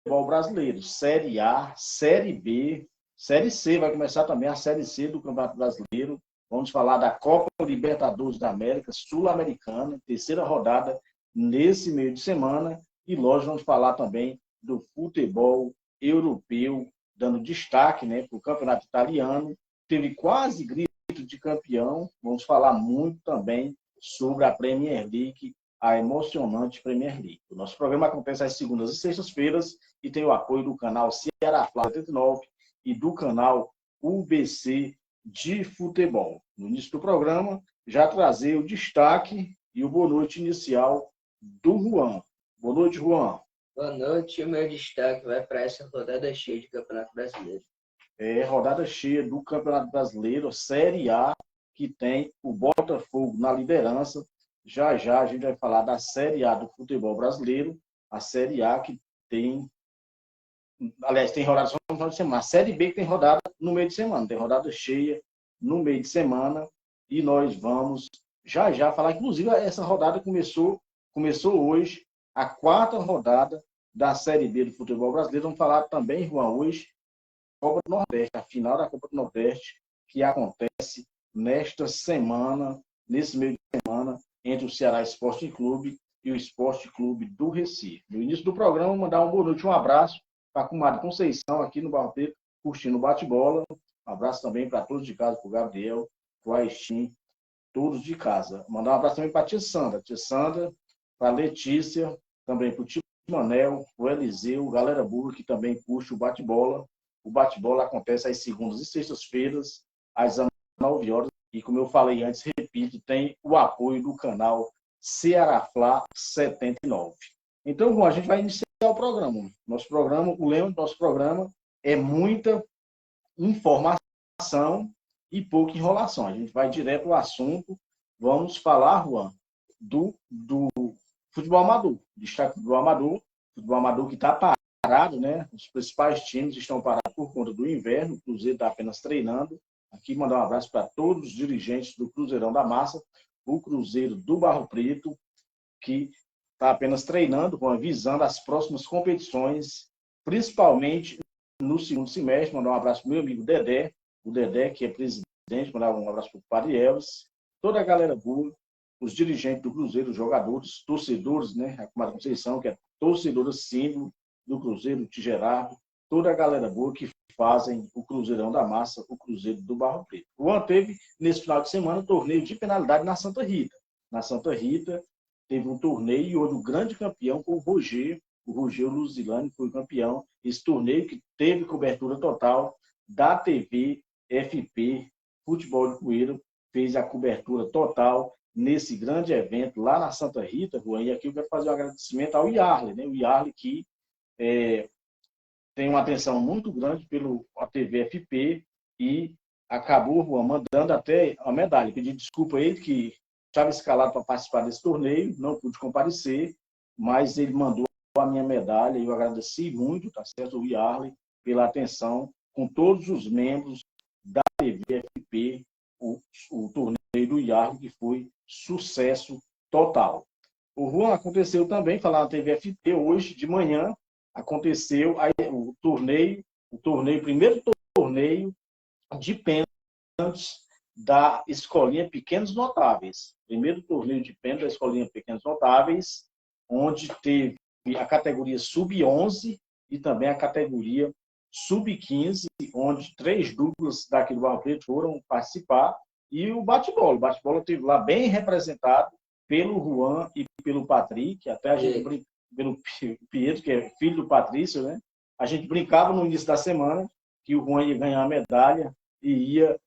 brasileiro, Série A, Série B, Série C, vai começar também a Série C do Campeonato Brasileiro. Vamos falar da Copa Libertadores da América, Sul-Americana, terceira rodada nesse meio de semana. E, lógico, vamos falar também do futebol europeu, dando destaque, né, para o Campeonato Italiano. Teve quase grito de campeão. Vamos falar muito também sobre a Premier League, a emocionante Premier League. O nosso programa acontece às segundas e sextas-feiras e tem o apoio do canal Ceará Fla 79 e do canal UBC de futebol. No início do programa, já trazer o destaque e o boa noite inicial do Juan. Boa noite, Juan. Boa noite. O meu destaque vai para essa rodada cheia de Campeonato Brasileiro. Rodada cheia do Campeonato Brasileiro, Série A, que tem o Botafogo na liderança. Já já a gente vai falar da Série A do futebol brasileiro, a Série A que tem... Aliás, tem rodada só no final de semana. A Série B que tem rodada no meio de semana. Tem rodada cheia no meio de semana. E nós vamos já já falar. Inclusive, essa rodada começou hoje, a quarta rodada da Série B do futebol brasileiro. Vamos falar também, Juan, hoje, Copa do Nordeste, a final da Copa do Nordeste, que acontece nesta semana, nesse meio de semana, entre o Ceará Esporte Clube e o Esporte Clube do Recife. No início do programa, mandar uma boa noite, um abraço para a comadre Conceição, aqui no Barro Preto, curtindo o bate-bola. Um abraço também para todos de casa, para o Gabriel, para o Aistim, todos de casa. Mandar um abraço também para a tia Sandra, para a Letícia, também para o Tio Manel, o Eliseu, galera burra, que também curte o bate-bola. O bate-bola acontece às segundas e sextas-feiras, às 19 horas. E como eu falei antes, repito, tem o apoio do canal Ceará Fla 79. Então, bom, a gente vai iniciar o programa. O lema do nosso programa é muita informação e pouca enrolação. A gente vai direto ao assunto. Vamos falar, Juan, do futebol amador. Destaque do futebol amador que está parado, né? Os principais times estão parados por conta do inverno. O Cruzeiro está apenas treinando. Aqui mandar um abraço para todos os dirigentes do Cruzeirão da Massa, o Cruzeiro do Barro Preto, que está apenas treinando, visando as próximas competições, principalmente no segundo semestre. Mandar um abraço para o meu amigo Dedé, o Dedé, que é presidente, mandar um abraço para o Padre Elvis, toda a galera boa, os dirigentes do Cruzeiro, os jogadores, torcedores, né? A comadre Conceição, que é torcedora símbolo do Cruzeiro, o Tigerardo, toda a galera boa que fazem o Cruzeirão da Massa, o Cruzeiro do Barro Preto. O Juan teve, nesse final de semana, um torneio de penalidade na Santa Rita. Na Santa Rita, teve um torneio e o grande campeão foi o Roger Luzilani, foi o campeão. Esse torneio que teve cobertura total da TV FP Futebol de Coelho, fez a cobertura total nesse grande evento lá na Santa Rita, Juan. E aqui eu quero fazer um agradecimento ao Yarley, né? O Yarley que tem uma atenção muito grande pela TV FP e acabou, Juan, mandando até a medalha. Pedi desculpa a ele, que estava escalado para participar desse torneio, não pude comparecer, mas ele mandou a minha medalha e eu agradeci muito, tá certo, o Yarley, pela atenção com todos os membros da TV FP, o torneio do Yarley, que foi sucesso total. O Juan, aconteceu também, falar na TV FP, hoje de manhã, aconteceu o primeiro torneio de pênaltis da Escolinha Pequenos Notáveis. Primeiro torneio de pênaltis da Escolinha Pequenos Notáveis, onde teve a categoria sub-11 e também a categoria sub-15, onde 3 duplas daqui do Barro Preto foram participar, e o bate-bola. O bate-bola esteve lá bem representado pelo Juan e pelo Patrick, até a gente pelo Pietro, que é filho do Patrício, né? A gente brincava no início da semana que o Juan ia ganhar a medalha e ia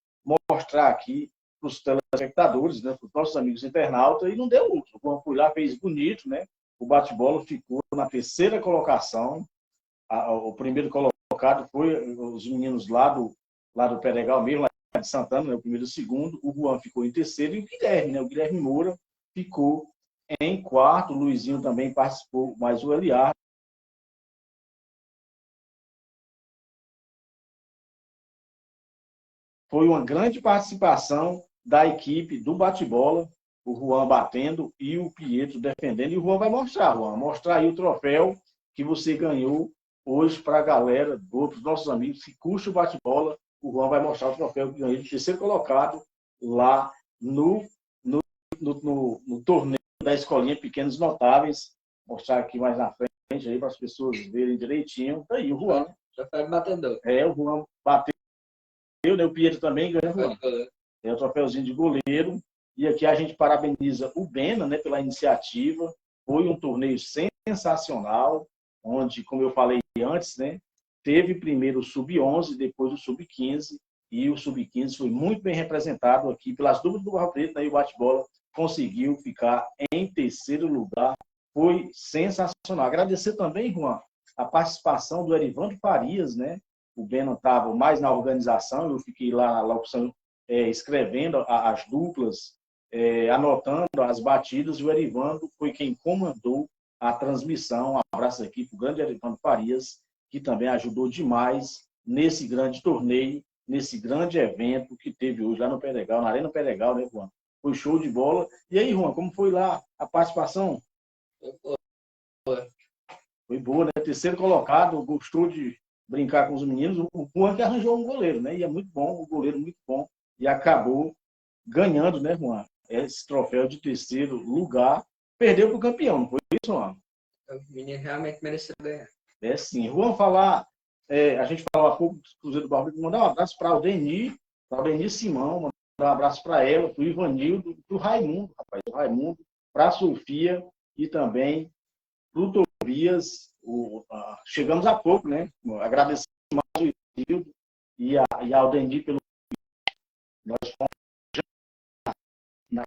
mostrar aqui para os telespectadores, né, para os nossos amigos internautas, e não deu outro. O Juan foi lá, fez bonito, né? O bate-bola ficou na terceira colocação. O primeiro colocado foi os meninos lá do Peregal mesmo, lá de Santana, né, o primeiro e o segundo. O Juan ficou em terceiro e o Guilherme, né? O Guilherme Moura ficou em quarto. O Luizinho também participou, mas o Eliar foi uma grande participação da equipe do bate-bola, o Juan batendo e o Pietro defendendo. E o Juan vai mostrar aí o troféu que você ganhou hoje para a galera, para os nossos amigos que curte o bate-bola, o Juan vai mostrar o troféu que ganhou de terceiro colocado lá no torneio da Escolinha Pequenos Notáveis. Mostrar aqui mais na frente aí para as pessoas verem direitinho. Tá aí o Juan. Troféu batedor. O Juan bateu, né? O Pietro também ganhou, Juan. É o troféuzinho de goleiro. E aqui a gente parabeniza o Bena, né, pela iniciativa. Foi um torneio sensacional, onde, como eu falei antes, né, teve primeiro o Sub-11, depois o Sub-15, e o Sub-15 foi muito bem representado aqui pelas duplas do Barro Preto, né, e o bate-bola conseguiu ficar em terceiro lugar. Foi sensacional. Agradecer também, Juan, a participação do Erivandro Farias, né? O Bena estava mais na organização, eu fiquei lá na opção escrevendo as duplas, anotando as batidas, e o Erivandro foi quem comandou a transmissão. Um abraço aqui para o grande Erivandro Farias, que também ajudou demais nesse grande torneio, nesse grande evento que teve hoje lá no Pedregal, na Arena Pedregal, né, Juan? Foi show de bola. E aí, Juan, como foi lá a participação? Foi boa, né? Terceiro colocado, gostou de brincar com os meninos. O Juan que arranjou um goleiro, né? E é muito bom, o goleiro muito bom. E acabou ganhando, né, Juan? Esse troféu de terceiro lugar. Perdeu para o campeão, não foi isso, Juan? O menino realmente mereceu ganhar. É sim. Juan, a gente falou há pouco do Cruzeiro do Barro, mandar um abraço para o Denir Simão, mandar um abraço para ela, para o Ivanildo, para o Raimundo, rapaz, o Raimundo, para a Sofia e também para o Tobias. Chegamos há pouco, né? Agradecer mais o Ivanildo e ao Denir pelo. Nós fomos na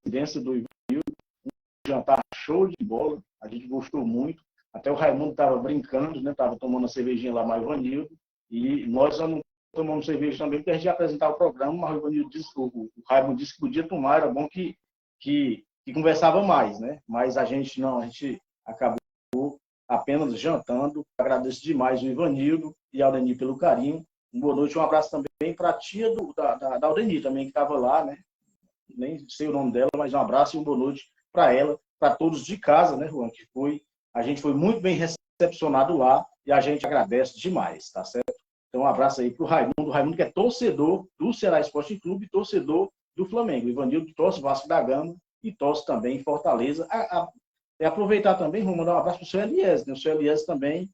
residência do Ivanildo, um jantar show de bola, a gente gostou muito. Até o Raimundo estava brincando, né? Estava tomando uma cervejinha lá, mais o Ivanildo, e nós não tomamos cerveja também, porque a gente ia apresentar o programa, mas o Ivanildo disse, o Raimundo disse que podia tomar, era bom que conversava mais, né? Mas a gente acabou apenas jantando. Agradeço demais o Ivanildo e a Aldenir pelo carinho. Uma boa noite, um abraço também para a tia da Aldenir também, que estava lá, né? Nem sei o nome dela, mas um abraço e uma boa noite para ela, para todos de casa, né, Juan? A gente foi muito bem recepcionado lá e a gente agradece demais, tá certo? Então, um abraço aí para o Raimundo, que é torcedor do Ceará Esporte Clube, torcedor do Flamengo. O Ivanildo torce Vasco da Gama e torce também Fortaleza. Aproveitar também, vou mandar um abraço para o seu Elias, né? O seu Elias também,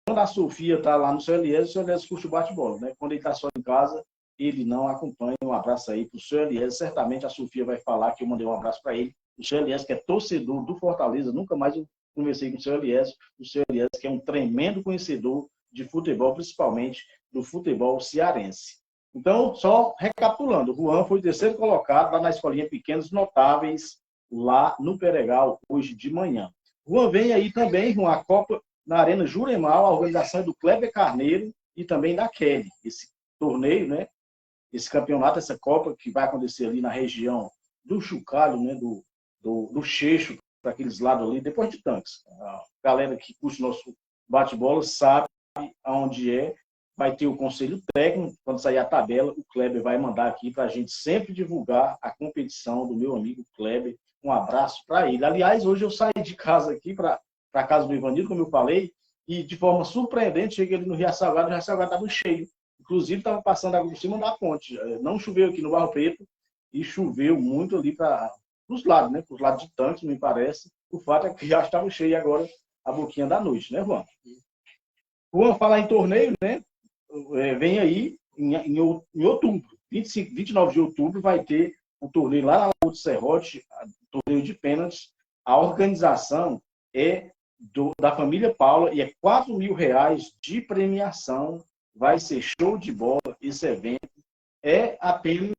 quando a Sofia está lá no seu Elias, o seu Elias curte o bate-bola, né? Quando ele está só em casa, ele não acompanha. Um abraço aí para o seu Elias. Certamente a Sofia vai falar que eu mandei um abraço para ele. O seu Elias, que é torcedor do Fortaleza, nunca mais eu conversei com o seu Elias. O seu Elias, que é um tremendo conhecedor de futebol, principalmente do futebol cearense. Então, só recapitulando, o Juan foi terceiro colocado lá na Escolinha Pequenos Notáveis, lá no Peregal, hoje de manhã. Juan vem aí também, Juan, a Copa na Arena Juremal, a organização é do Kleber Carneiro e também da Kelly. Esse torneio, né? Esse campeonato, essa Copa que vai acontecer ali na região do Chocalho, né? Do Cheixo, para aqueles lados ali, depois de Tanques. A galera que curte nosso bate-bola sabe aonde é. Vai ter o conselho técnico, quando sair a tabela, o Kleber vai mandar aqui para a gente sempre divulgar a competição do meu amigo Kleber. Um abraço para ele. Aliás, hoje eu saí de casa aqui para a casa do Ivanildo, como eu falei, e de forma surpreendente, cheguei ali no Rio Salgado, o Rio Salgado estava cheio. Inclusive, estava passando água por cima da ponte. Não choveu aqui no Barro Preto, e choveu muito ali para os lados, né? Para os lados de Tanques, me parece. O fato é que já estava cheio agora a boquinha da noite, né, Juan? Juan, falar em torneio, né? Vem aí em outubro, 25, 29 de outubro, vai ter um torneio lá na Lagoa do Serrote, torneio de pênaltis. A organização é da família Paula e é R$4.000 de premiação. Vai ser show de bola esse evento. É apenas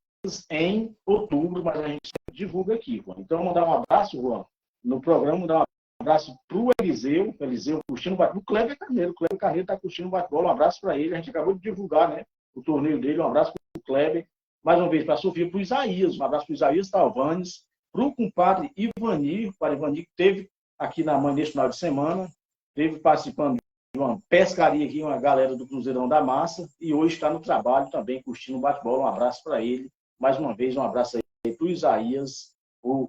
em outubro, mas a gente divulga aqui, Juan. Então, mandar um abraço, Juan, no programa, mandar um abraço para o Eliseu curtindo o bate-bola. O Kleber Carneiro está curtindo o bate-bola. Um abraço para ele. A gente acabou de divulgar, né, o torneio dele. Um abraço para o Kleber. Mais uma vez para a Sofia, para o Isaías. Um abraço para o Isaías Talvanes, para o compadre Ivanir, que teve aqui na manhã neste final de semana, teve participando de uma pescaria aqui, uma galera do Cruzeirão da Massa, e hoje está no trabalho também, curtindo o bate-bola. Um abraço para ele. Mais uma vez, um abraço aí para o Isaías, o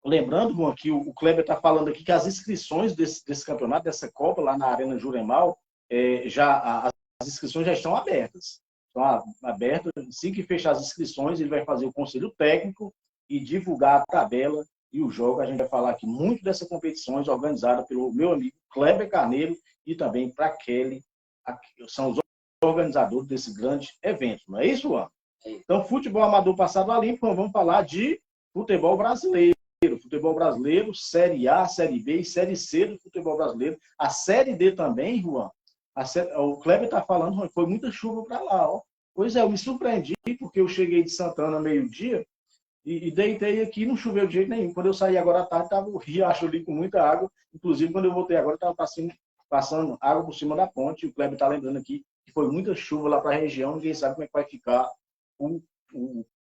lembrando, Juan, que o Kleber está falando aqui que as inscrições desse campeonato, dessa Copa, lá na Arena Juremal, as inscrições já estão abertas. Estão abertas. Assim que fechar as inscrições, ele vai fazer o conselho técnico e divulgar a tabela e o jogo. A gente vai falar aqui muito dessas competições organizadas pelo meu amigo Kleber Carneiro e também para Kelly, são os organizadores desse grande evento. Não é isso, Juan? Então, futebol amador passado a limpo, vamos falar de futebol brasileiro. Futebol brasileiro, Série A, Série B e Série C do futebol brasileiro. A Série D também, Juan. O Kleber está falando, foi muita chuva para lá. Ó. Pois é, eu me surpreendi, porque eu cheguei de Santana meio-dia e deitei aqui, não choveu de jeito nenhum. Quando eu saí agora à tarde, estava o riacho ali com muita água. Inclusive, quando eu voltei agora, estava passando água por cima da ponte. O Kleber está lembrando aqui que foi muita chuva lá para a região. Ninguém sabe como é que vai ficar o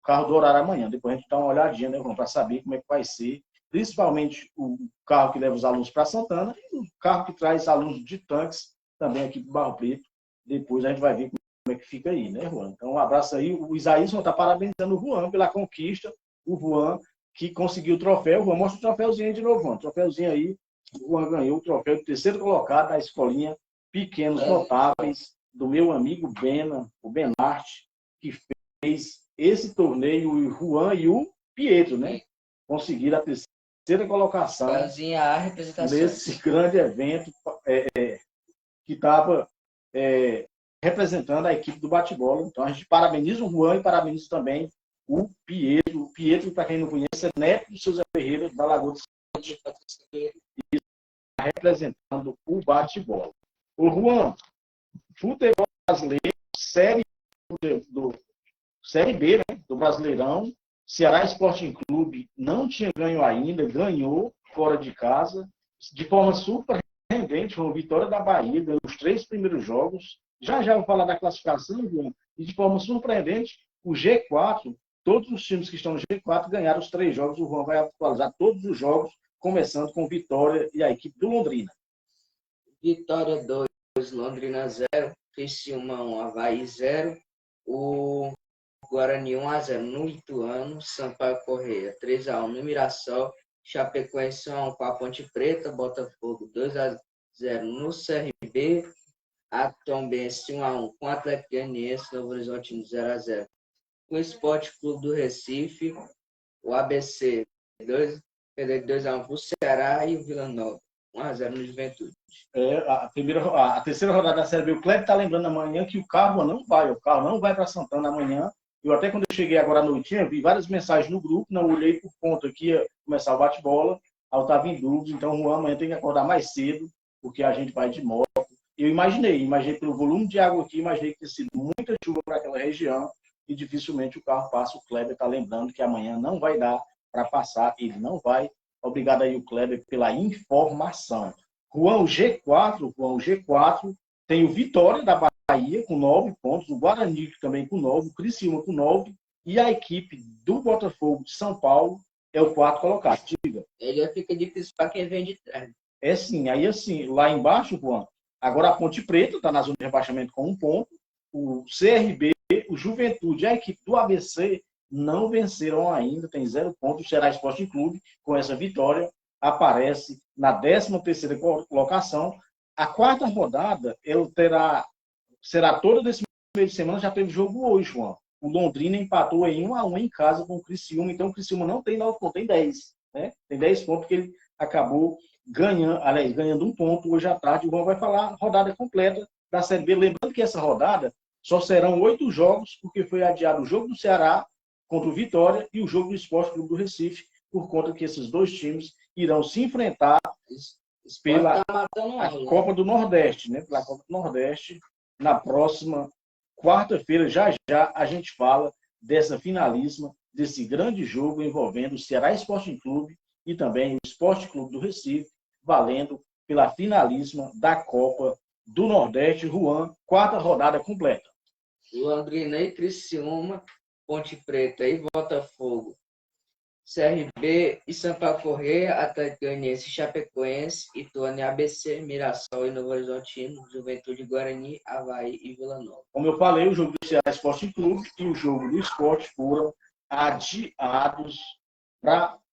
carro do horário amanhã. Depois a gente dá uma olhadinha, né, para saber como é que vai ser. Principalmente o carro que leva os alunos para Santana e o carro que traz alunos de tanques também aqui para o Barro Preto. Depois a gente vai ver como é que fica aí, né, Juan? Então, um abraço aí. O Isaías está parabenizando o Juan pela conquista. O Juan que conseguiu o troféu. O Juan, mostra o troféuzinho aí de novo, Juan. O troféuzinho aí. O Juan ganhou o troféu de terceiro colocado da escolinha Pequenos Notáveis, do meu amigo Bena, o Benarte, que fez esse torneio, o Juan e o Pietro, né? Conseguiram a terceira colocação nesse grande evento que estava representando a equipe do bate-bola. Então, a gente parabeniza o Juan e parabeniza também o Pietro. O Pietro, para quem não conhece, é neto do seu Zé Ferreira, da Lagoa de Santos, representando o bate-bola. O Juan, futebol brasileiro, Série B, né, do Brasileirão, Ceará Sporting Clube não tinha ganho ainda, ganhou fora de casa, de forma surpreendente, uma vitória da Bahia, ganhou os 3 primeiros jogos. Já vou falar da classificação, Juan, e de forma surpreendente, o G4, todos os times que estão no G4 ganharam os 3 jogos. O Juan vai atualizar todos os jogos, começando com Vitória e a equipe do Londrina. Vitória 2, Londrina 0, Criciúma 1, Avaí 0, o Guarani 1-0 no Ituano, Sampaio Corrêa 3-1 no Mirassol, Chapecoense 1-1 com a Ponte Preta, Botafogo 2-0 no CRB, a Tombense 1-1 com o Atlético Goianiense, Novo Horizonte 0-0 com o Esporte Clube do Recife, o ABC 2-1 para o Ceará e o Vila Nova 1-0 no Juventude. A terceira rodada da Série B, o Kleber está lembrando amanhã que o carro não vai para Santana amanhã. Eu até quando eu cheguei agora à noitinha, vi várias mensagens no grupo, não olhei por conta que ia começar o bate-bola, aí eu estava em dúvida, então o Juan amanhã tem que acordar mais cedo, porque a gente vai de moto. Eu imaginei pelo volume de água aqui, imaginei que tinha sido muita chuva para aquela região e dificilmente o carro passa. O Kleber está lembrando que amanhã não vai dar para passar, ele não vai. Obrigado aí, o Kleber, pela informação. Juan, o G4 tem o Vitória da Bahia com 9 pontos, o Guarani também com 9, o Criciúma com 9 e a equipe do Botafogo de São Paulo é o 4º colocado. Diga. Ele fica difícil para quem vem de trás. É sim, aí assim, lá embaixo, Juan, agora a Ponte Preta está na zona de rebaixamento com 1 ponto, o CRB, o Juventude e a equipe do ABC não venceram ainda, tem 0 pontos. O Ceará Sporting Clube, com essa vitória, aparece na 13ª colocação. A 4ª rodada será toda desse meio de semana. Já teve jogo hoje, João. O Londrina empatou em 1-1 em casa com o Criciúma. Então, o Criciúma não tem 9 pontos, tem 10. Né? Tem 10 pontos que ele acabou ganhando 1 ponto hoje à tarde. O João vai falar a rodada completa da Série B. Lembrando que essa rodada só serão 8 jogos, porque foi adiado o jogo do Ceará contra o Vitória e o jogo do Esporte Clube do Recife, por conta que esses 2 times irão se enfrentar pela Copa do Nordeste, né? Pela Copa do Nordeste, na próxima quarta-feira. Já a gente fala dessa finalíssima, desse grande jogo envolvendo o Ceará Sporting Clube e também o Esporte Clube do Recife, valendo pela finalíssima da Copa do Nordeste. Juan, 4ª rodada completa. Londrina e Criciúma, Ponte Preta e Botafogo, CRB e Sampaio Corrêa, Atlético Goianiense e Chapecoense, Ituano e ABC, Mirassol e Novo Horizontino, Juventude, Guarani, Avaí e Vila Nova. Como eu falei, o jogo do Ceará Sporting Clube e o jogo do Esporte foram adiados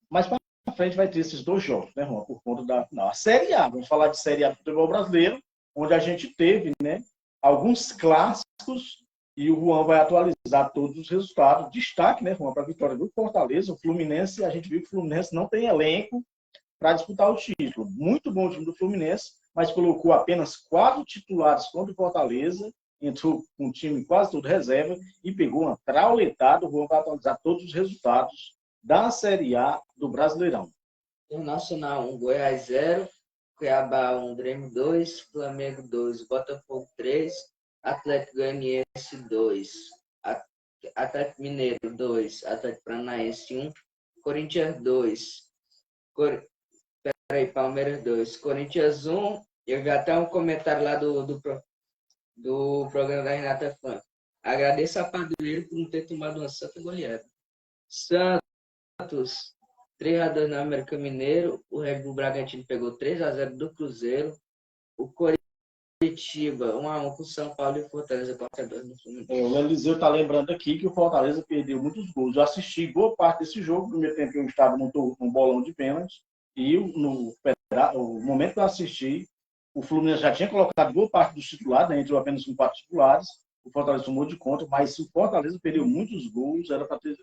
mais para frente vai ter esses dois jogos, né, Juan? Por conta da final. A Série A, vamos falar de Série A do futebol brasileiro, onde a gente teve, né, alguns clássicos e o Juan vai atualizar todos os resultados. Destaque, né, Juan, para a vitória do Fortaleza. O Fluminense, a gente viu que o Fluminense não tem elenco para disputar o título. Muito bom o time do Fluminense, mas colocou apenas 4 titulares contra o Fortaleza, entrou com um time quase todo reserva e pegou uma trauletada. O Juan vai atualizar todos os resultados da Série A do Brasileirão. Internacional 1, Goiás 0, Cuiabá 1, Grêmio 2, Flamengo 2, Botafogo 3, Atlético Goianiense 2, Atlético Mineiro 2, Atlético Paranaense 1, Corinthians 2, Palmeiras 2, Corinthians 1. Eu vi até um comentário lá do programa da Renata Fã. Agradeço a Padroeiro por não ter tomado uma santa goleada. Santos 3-2 no América Mineiro. O Red Bull Bragantino pegou 3-0 do Cruzeiro. O Coritiba 1-1 com o São Paulo e Fortaleza 4-2 no Fluminense. O Eliseu está lembrando aqui que o Fortaleza perdeu muitos gols. Eu assisti boa parte desse jogo. No primeiro tempo eu estava num bolão de pênalti. E no momento que eu assisti, o Fluminense já tinha colocado boa parte dos titulares, né, entrou apenas com 4 titulares. O Fortaleza tomou de conta, mas se o Fortaleza perdeu muitos gols, era para ter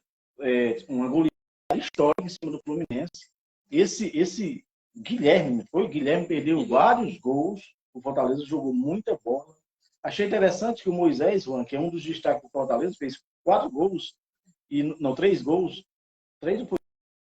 uma goleada histórica em cima do Fluminense. Esse Guilherme perdeu vários gols. O Fortaleza jogou muita bola. Achei interessante que o Moisés, Juan, que é um dos destaques do Fortaleza, fez 4 gols, não, 3 gols, 3 ou foi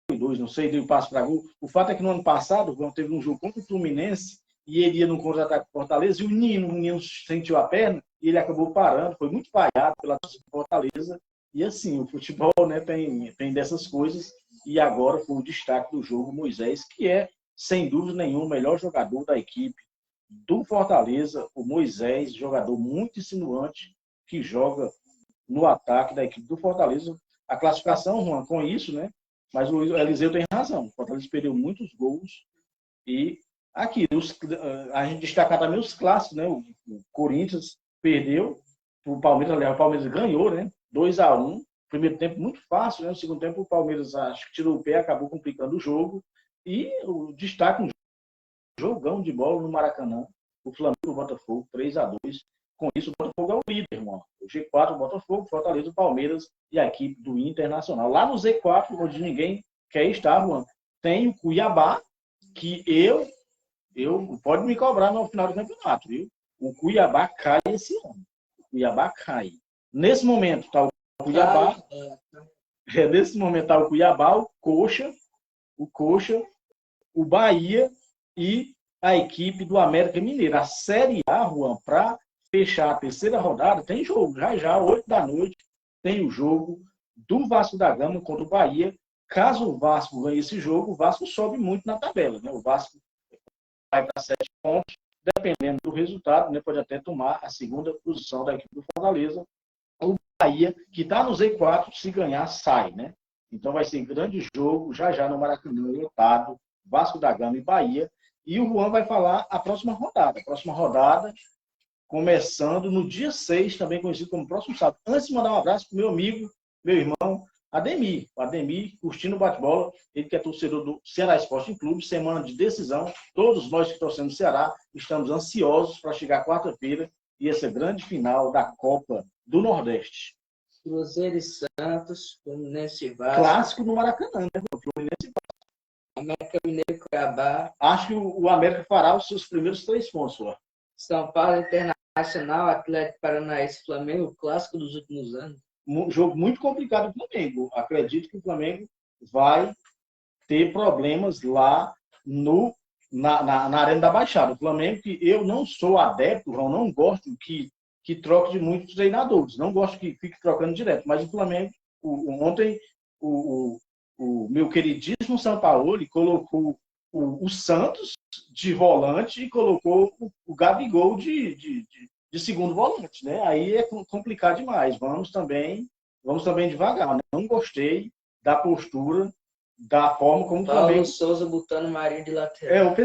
2, não sei, deu passo para gol. O fato é que no ano passado, Juan, teve um jogo contra o Fluminense e ele ia no contra-ataque do Fortaleza e o Nino sentiu a perna e ele acabou parando. Foi muito vaiado pela torcida do Fortaleza. E assim, o futebol, né, tem dessas coisas. E agora foi o destaque do jogo, Moisés, que é, sem dúvida nenhuma, o melhor jogador da equipe do Fortaleza. O Moisés, jogador muito insinuante, que joga no ataque da equipe do Fortaleza. A classificação, Juan, com isso, né? Mas o Eliseu tem razão. O Fortaleza perdeu muitos gols. E aqui, a gente destacar também os clássicos, né? O Corinthians perdeu, o Palmeiras ganhou, né? 2-1. Primeiro tempo muito fácil, né? No segundo tempo o Palmeiras acho que tirou o pé, acabou complicando o jogo. E o destaque, um jogão de bola no Maracanã. O Flamengo e o Botafogo, 3-2. Com isso, o Botafogo é o líder, irmão. O G4, o Botafogo, Fortaleza, o Palmeiras e a equipe do Internacional. Lá no Z4, onde ninguém quer estar, Juan, tem o Cuiabá, que eu pode me cobrar no final do campeonato, viu? O Cuiabá cai esse ano. O Cuiabá cai. Nesse momento está o Cuiabá. Nesse momento está o Cuiabá, o Coxa, o Bahia e a equipe do América Mineiro. A Série A, Juan, para fechar a terceira rodada, tem jogo. Já, 8 da noite, tem o jogo do Vasco da Gama contra o Bahia. Caso o Vasco ganhe esse jogo, o Vasco sobe muito na tabela, né? O Vasco vai para 7 pontos, dependendo do resultado, né, pode até tomar a segunda posição da equipe do Fortaleza. O Bahia, que está no Z4, se ganhar, sai, né? Então vai ser grande jogo, já no Maracanã, lotado, Vasco da Gama e Bahia. E o Juan vai falar a próxima rodada. A próxima rodada, começando no dia 6, também conhecido como próximo sábado. Antes de mandar um abraço para o meu amigo, meu irmão, Ademir. O Ademir, curtindo o bate-bola, ele que é torcedor do Ceará Sporting Clube, semana de decisão. Todos nós que torcemos no Ceará estamos ansiosos para chegar quarta-feira e essa grande final da Copa do Nordeste. Cruzeiro e Santos, Fluminense e Vasco. Clássico no Maracanã, né? Fluminense e Vasco. América Mineiro e Cuiabá. Acho que o América fará os seus primeiros 3 pontos lá. São Paulo Internacional, Atlético Paranaense, Flamengo, clássico dos últimos anos. Um jogo muito complicado do Flamengo. Acredito que o Flamengo vai ter problemas lá na Arena da Baixada. O Flamengo, que eu não sou adepto, eu não gosto que troque de muitos treinadores. Não gosto que fique trocando direto. Mas o Flamengo, ontem, o meu queridíssimo Sampaoli colocou o Santos de volante e colocou o Gabigol de segundo volante, né? Aí é complicado demais. Vamos também devagar. Não gostei da postura, da forma como o Flamengo... Paulo Souza botando Marinho de lateral.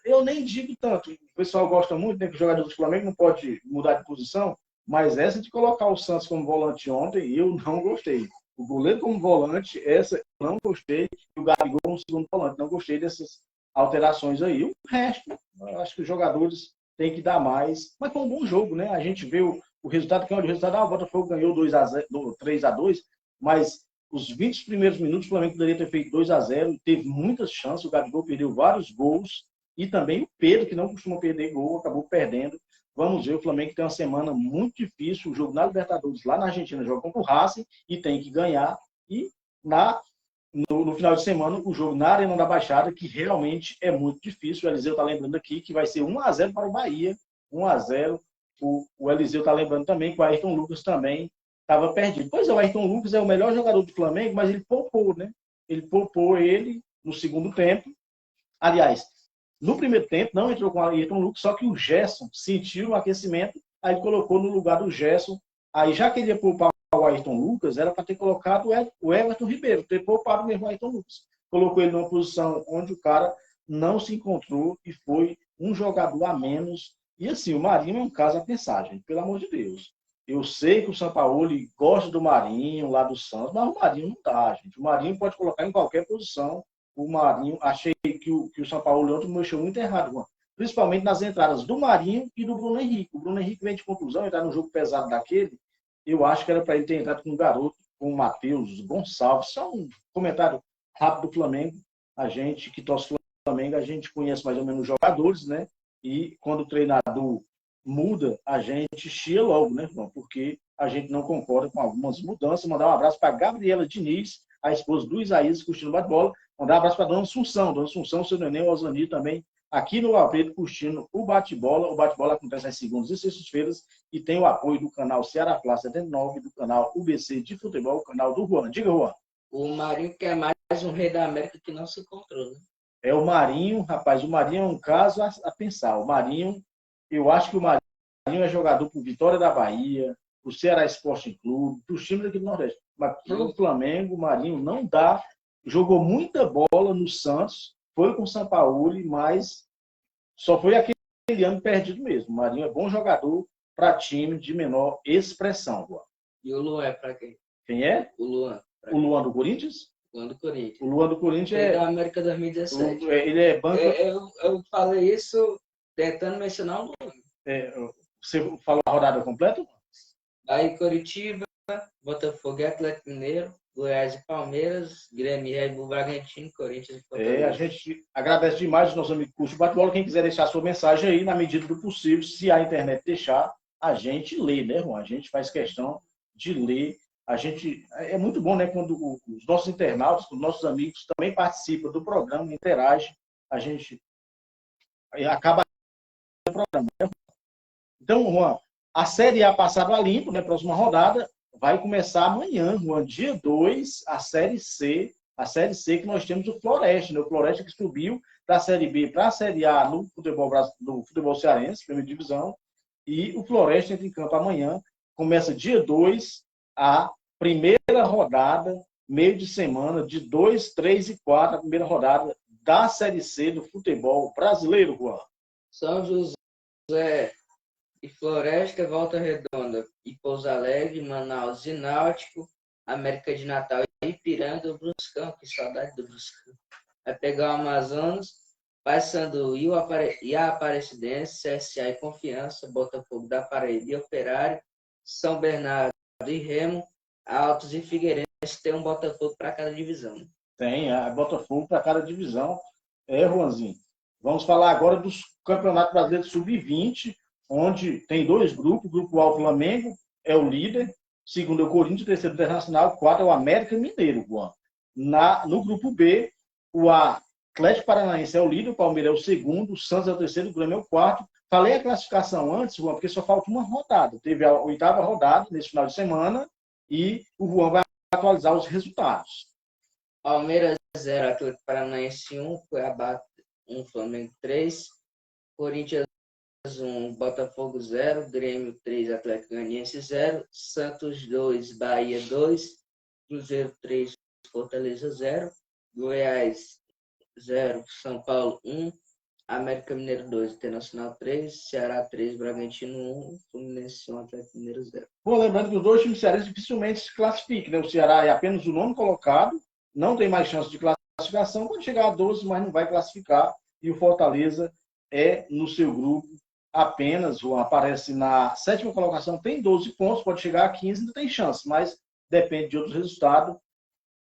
Eu nem digo tanto. O pessoal gosta muito, né, que o jogador do Flamengo não pode mudar de posição, mas essa de colocar o Santos como volante ontem, eu não gostei. O goleiro como volante, essa eu não gostei, e o Gabigol como segundo volante, não gostei dessas alterações aí. O resto, eu acho que os jogadores têm que dar mais, mas foi um bom jogo, né? A gente vê o resultado, que é o resultado, o Botafogo ganhou 2-0, 3-2, mas os 20 primeiros minutos o Flamengo poderia ter feito 2-0, teve muitas chances, o Gabigol perdeu vários gols, e também o Pedro, que não costuma perder gol, acabou perdendo. Vamos ver, o Flamengo tem uma semana muito difícil, o jogo na Libertadores, lá na Argentina, joga contra o Racing e tem que ganhar. E no final de semana, o jogo na Arena da Baixada, que realmente é muito difícil. O Eliseu está lembrando aqui que vai ser 1-0 para o Bahia, 1-0. O Eliseu está lembrando também que o Ayrton Lucas também estava perdido. Pois é, o Ayrton Lucas é o melhor jogador do Flamengo, mas ele poupou, né? Ele poupou ele no segundo tempo. Aliás, no primeiro tempo, não entrou com o Ayrton Lucas, só que o Gerson sentiu o aquecimento, aí colocou no lugar do Gerson. Aí, já que ele ia poupar o Ayrton Lucas, era para ter colocado o Everton Ribeiro, ter poupado mesmo o Ayrton Lucas. Colocou ele numa posição onde o cara não se encontrou e foi um jogador a menos. E assim, o Marinho é um caso a pensar, gente, pelo amor de Deus. Eu sei que o Sampaoli gosta do Marinho, lá do Santos, mas o Marinho não dá, gente. O Marinho pode colocar em qualquer posição. O Marinho, achei que o São Paulo ontem mexeu muito errado, mano. Principalmente nas entradas do Marinho e do Bruno Henrique. O Bruno Henrique vem de contusão, entrar num jogo pesado daquele. Eu acho que era para ele ter entrado com um garoto, com o Matheus Gonçalves. Só um comentário rápido do Flamengo. A gente que torce o Flamengo, a gente conhece mais ou menos os jogadores, né? E quando o treinador muda, a gente chia logo, né, irmão? Porque a gente não concorda com algumas mudanças. Mandar um abraço para a Gabriela Diniz, a esposa do Isaías, curtindo bate-bola. Mandar um abraço para a Dona Assunção. Dona Assunção, seu neném, o Osani também, aqui no Alfredo, curtindo o bate-bola. O bate-bola acontece às segundas e sextas-feiras e tem o apoio do canal Ceará Plá 79, do canal UBC de Futebol, o canal do Juan. Diga, Juan. O Marinho quer mais um rei da América que não se encontrou, né? É o Marinho, rapaz, o Marinho é um caso a pensar. O Marinho, eu acho que o Marinho é jogador por Vitória da Bahia, o Ceará Sporting Clube, dos times aqui do Nordeste. Mas para o Flamengo, o Marinho não dá. Jogou muita bola no Santos, foi com o Sampaoli, mas só foi aquele ano perdido mesmo. O Marinho é bom jogador para time de menor expressão. Boa. E o Luan é para quem? Quem é? O Luan. O Luan do Corinthians? Luan do Corinthians. O Luan do Corinthians é da América 2017. Ele é banco. Eu falei isso tentando mencionar o Luan. Você falou a rodada completa? Aí Curitiba, Botafogo e Atlético Mineiro, Goiás e Palmeiras, Grêmio e Red Bull Bragantino, Corinthians e Fortaleza. A gente agradece demais os nossos amigos curso bate-bola. Quem quiser deixar sua mensagem aí, na medida do possível, se a internet deixar, a gente lê, né, Juan? A gente faz questão de ler. A gente é muito bom, né, quando os nossos internautas, os nossos amigos também participam do programa, interagem, a gente acaba o programa, né? Então, Juan, a Série A passada a limpo, né, próxima rodada, vai começar amanhã, Juan, dia 2, a Série C, que nós temos o Floresta, né? O Floresta que subiu da Série B para a Série A no futebol cearense, primeira divisão, e o Floresta entra em campo amanhã, começa dia 2, a primeira rodada, meio de semana, de 2, 3 e 4, a primeira rodada da Série C do futebol brasileiro, Juan. São José e Floresta, Volta Redonda e Pouso Alegre, Manaus e Náutico, América de Natal e Ipiranga, o Bruscão, que saudade do Bruscão. Vai pegar o Amazonas, Paysandu e a Aparecidense, CSA e Confiança, Botafogo da Paraíba e Operário, São Bernardo e Remo, Altos e Figueirense. Tem um Botafogo para cada divisão. Tem, Botafogo para cada divisão. Juanzinho. Vamos falar agora dos Campeonatos Brasileiros Sub-20, onde tem 2 grupos. O grupo A, o Flamengo, é o líder. Segundo é o Corinthians, terceiro Internacional, 4 é o América Mineiro, Juan. No grupo B, o Atlético Paranaense é o líder, o Palmeiras é o segundo, o Santos é o terceiro, o Grêmio é o quarto. Falei a classificação antes, Juan, porque só falta uma rodada. Teve a 8ª rodada nesse final de semana e o Juan vai atualizar os resultados. Palmeiras 0, Atlético Paranaense 1, Cuiabá 1, Flamengo 3, Corinthians 1, Botafogo 0, Grêmio 3, Atlético Goianiense 0, Santos 2, Bahia 2, Cruzeiro 3, Fortaleza 0, Goiás 0, São Paulo 1, América Mineiro 2, Internacional 3, Ceará 3, Bragantino 1, Fluminense 1, Atlético Mineiro 0. Bom, lembrando que os dois times cearenses dificilmente se classificam, né? O Ceará é apenas o nono colocado, não tem mais chance de classificação, pode chegar a 12, mas não vai classificar. E o Fortaleza é, no seu grupo, apenas, aparece na sétima colocação, tem 12 pontos, pode chegar a 15, ainda tem chance, mas depende de outros resultados.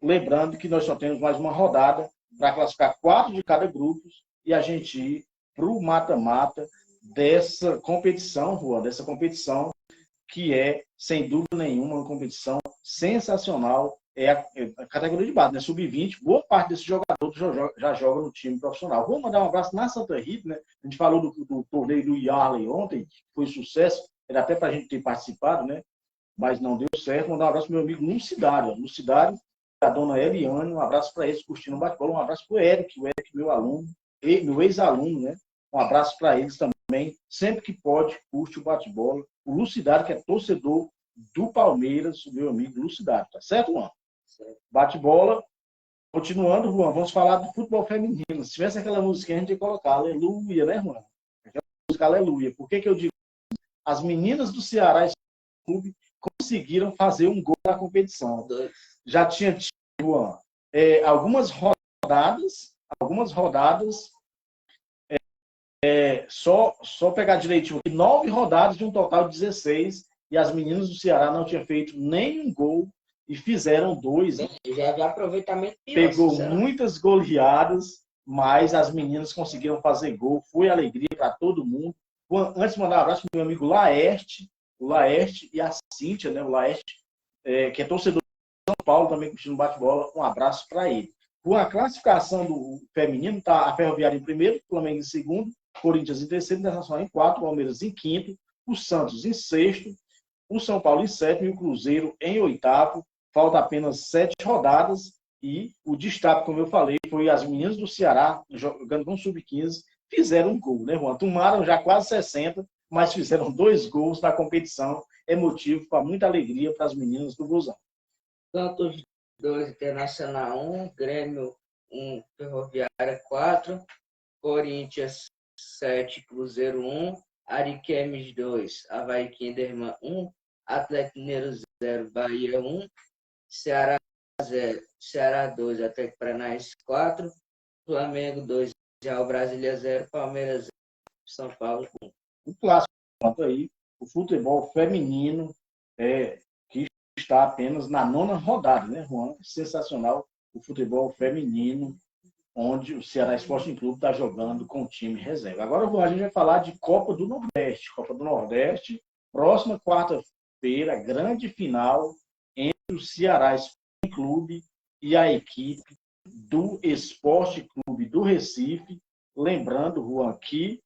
Lembrando que nós só temos mais uma rodada para classificar 4 de cada grupo e a gente ir para o mata-mata dessa competição, Juan, dessa competição que é, sem dúvida nenhuma, uma competição sensacional. É a categoria de base, né? Sub-20. Boa parte desses jogadores já joga no time profissional. Vou mandar um abraço na Santa Rita, né? A gente falou do torneio do Yarley ontem, que foi sucesso. Era até para a gente ter participado, né? Mas não deu certo. Mandar um abraço para meu amigo Lucidário. Lucidário, a dona Eliane, um abraço para eles, curtindo o bate-bola. Um abraço para o Eric, meu aluno, meu ex-aluno, né? Um abraço para eles também. Sempre que pode, curte o bate-bola. O Lucidário, que é torcedor do Palmeiras, o meu amigo Lucidário. Tá certo, Juan? Bate-bola. Continuando, Juan, vamos falar do futebol feminino. Se tivesse aquela música, a gente ia colocar Aleluia, né, Juan? Aquela música Aleluia. Por que eu digo? As meninas do Ceará Clube conseguiram fazer um gol na competição. Já tinha tido, Juan, algumas rodadas, só pegar direitinho, 9 rodadas de um total de 16, e as meninas do Ceará não tinham feito nenhum gol e fizeram 2. Já de aproveitamento pior, Pegou muitas goleadas, mas as meninas conseguiram fazer gol. Foi alegria para todo mundo. Antes de mandar um abraço para o meu amigo Laerte, o Laerte e a Cíntia, né? O Laerte, que é torcedor de São Paulo, também curtindo bate-bola. Um abraço para ele. Com a classificação do feminino, está a Ferroviária em primeiro, o Flamengo em segundo, Corinthians em terceiro, Internacional em quarto, Palmeiras em quinto, o Santos em sexto, o São Paulo em sétimo e o Cruzeiro em oitavo. Falta apenas 7 rodadas e o destaque, como eu falei, foi as meninas do Ceará, jogando com sub-15, fizeram um gol, né, Juan? Tomaram já quase 60, mas fizeram 2 gols na competição. É motivo para muita alegria para as meninas do Vozão. Santos 2, Internacional 1, Grêmio 1, Ferroviária 4, Corinthians 7, Cruzeiro 1, Ariquemes 2, Avaí Kinderman 1, Atlético Mineiro 0, Bahia 1, Ceará 0, Ceará 2, Atlético Paranaense 4, Flamengo 2, Real Brasília 0, Palmeiras 0, São Paulo 1. O clássico aí, o futebol feminino, que está apenas na 9ª rodada, né, Juan? Sensacional o futebol feminino, onde o Ceará Esporte Clube está jogando com o time reserva. Agora, Juan, a gente vai falar de Copa do Nordeste. Copa do Nordeste, próxima quarta-feira, grande final entre o Ceará Esporte Clube e a equipe do Esporte Clube do Recife. Lembrando, Juan, que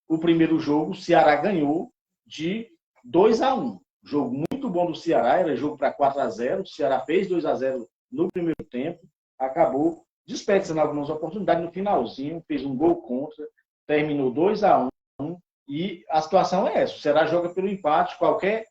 o primeiro jogo o Ceará ganhou de 2-1. Jogo muito bom do Ceará, era jogo para 4-0. O Ceará fez 2-0 no primeiro tempo, acabou desperdiçando algumas oportunidades no finalzinho, fez um gol contra, terminou 2-1 e a situação é essa. O Ceará joga pelo empate, qualquer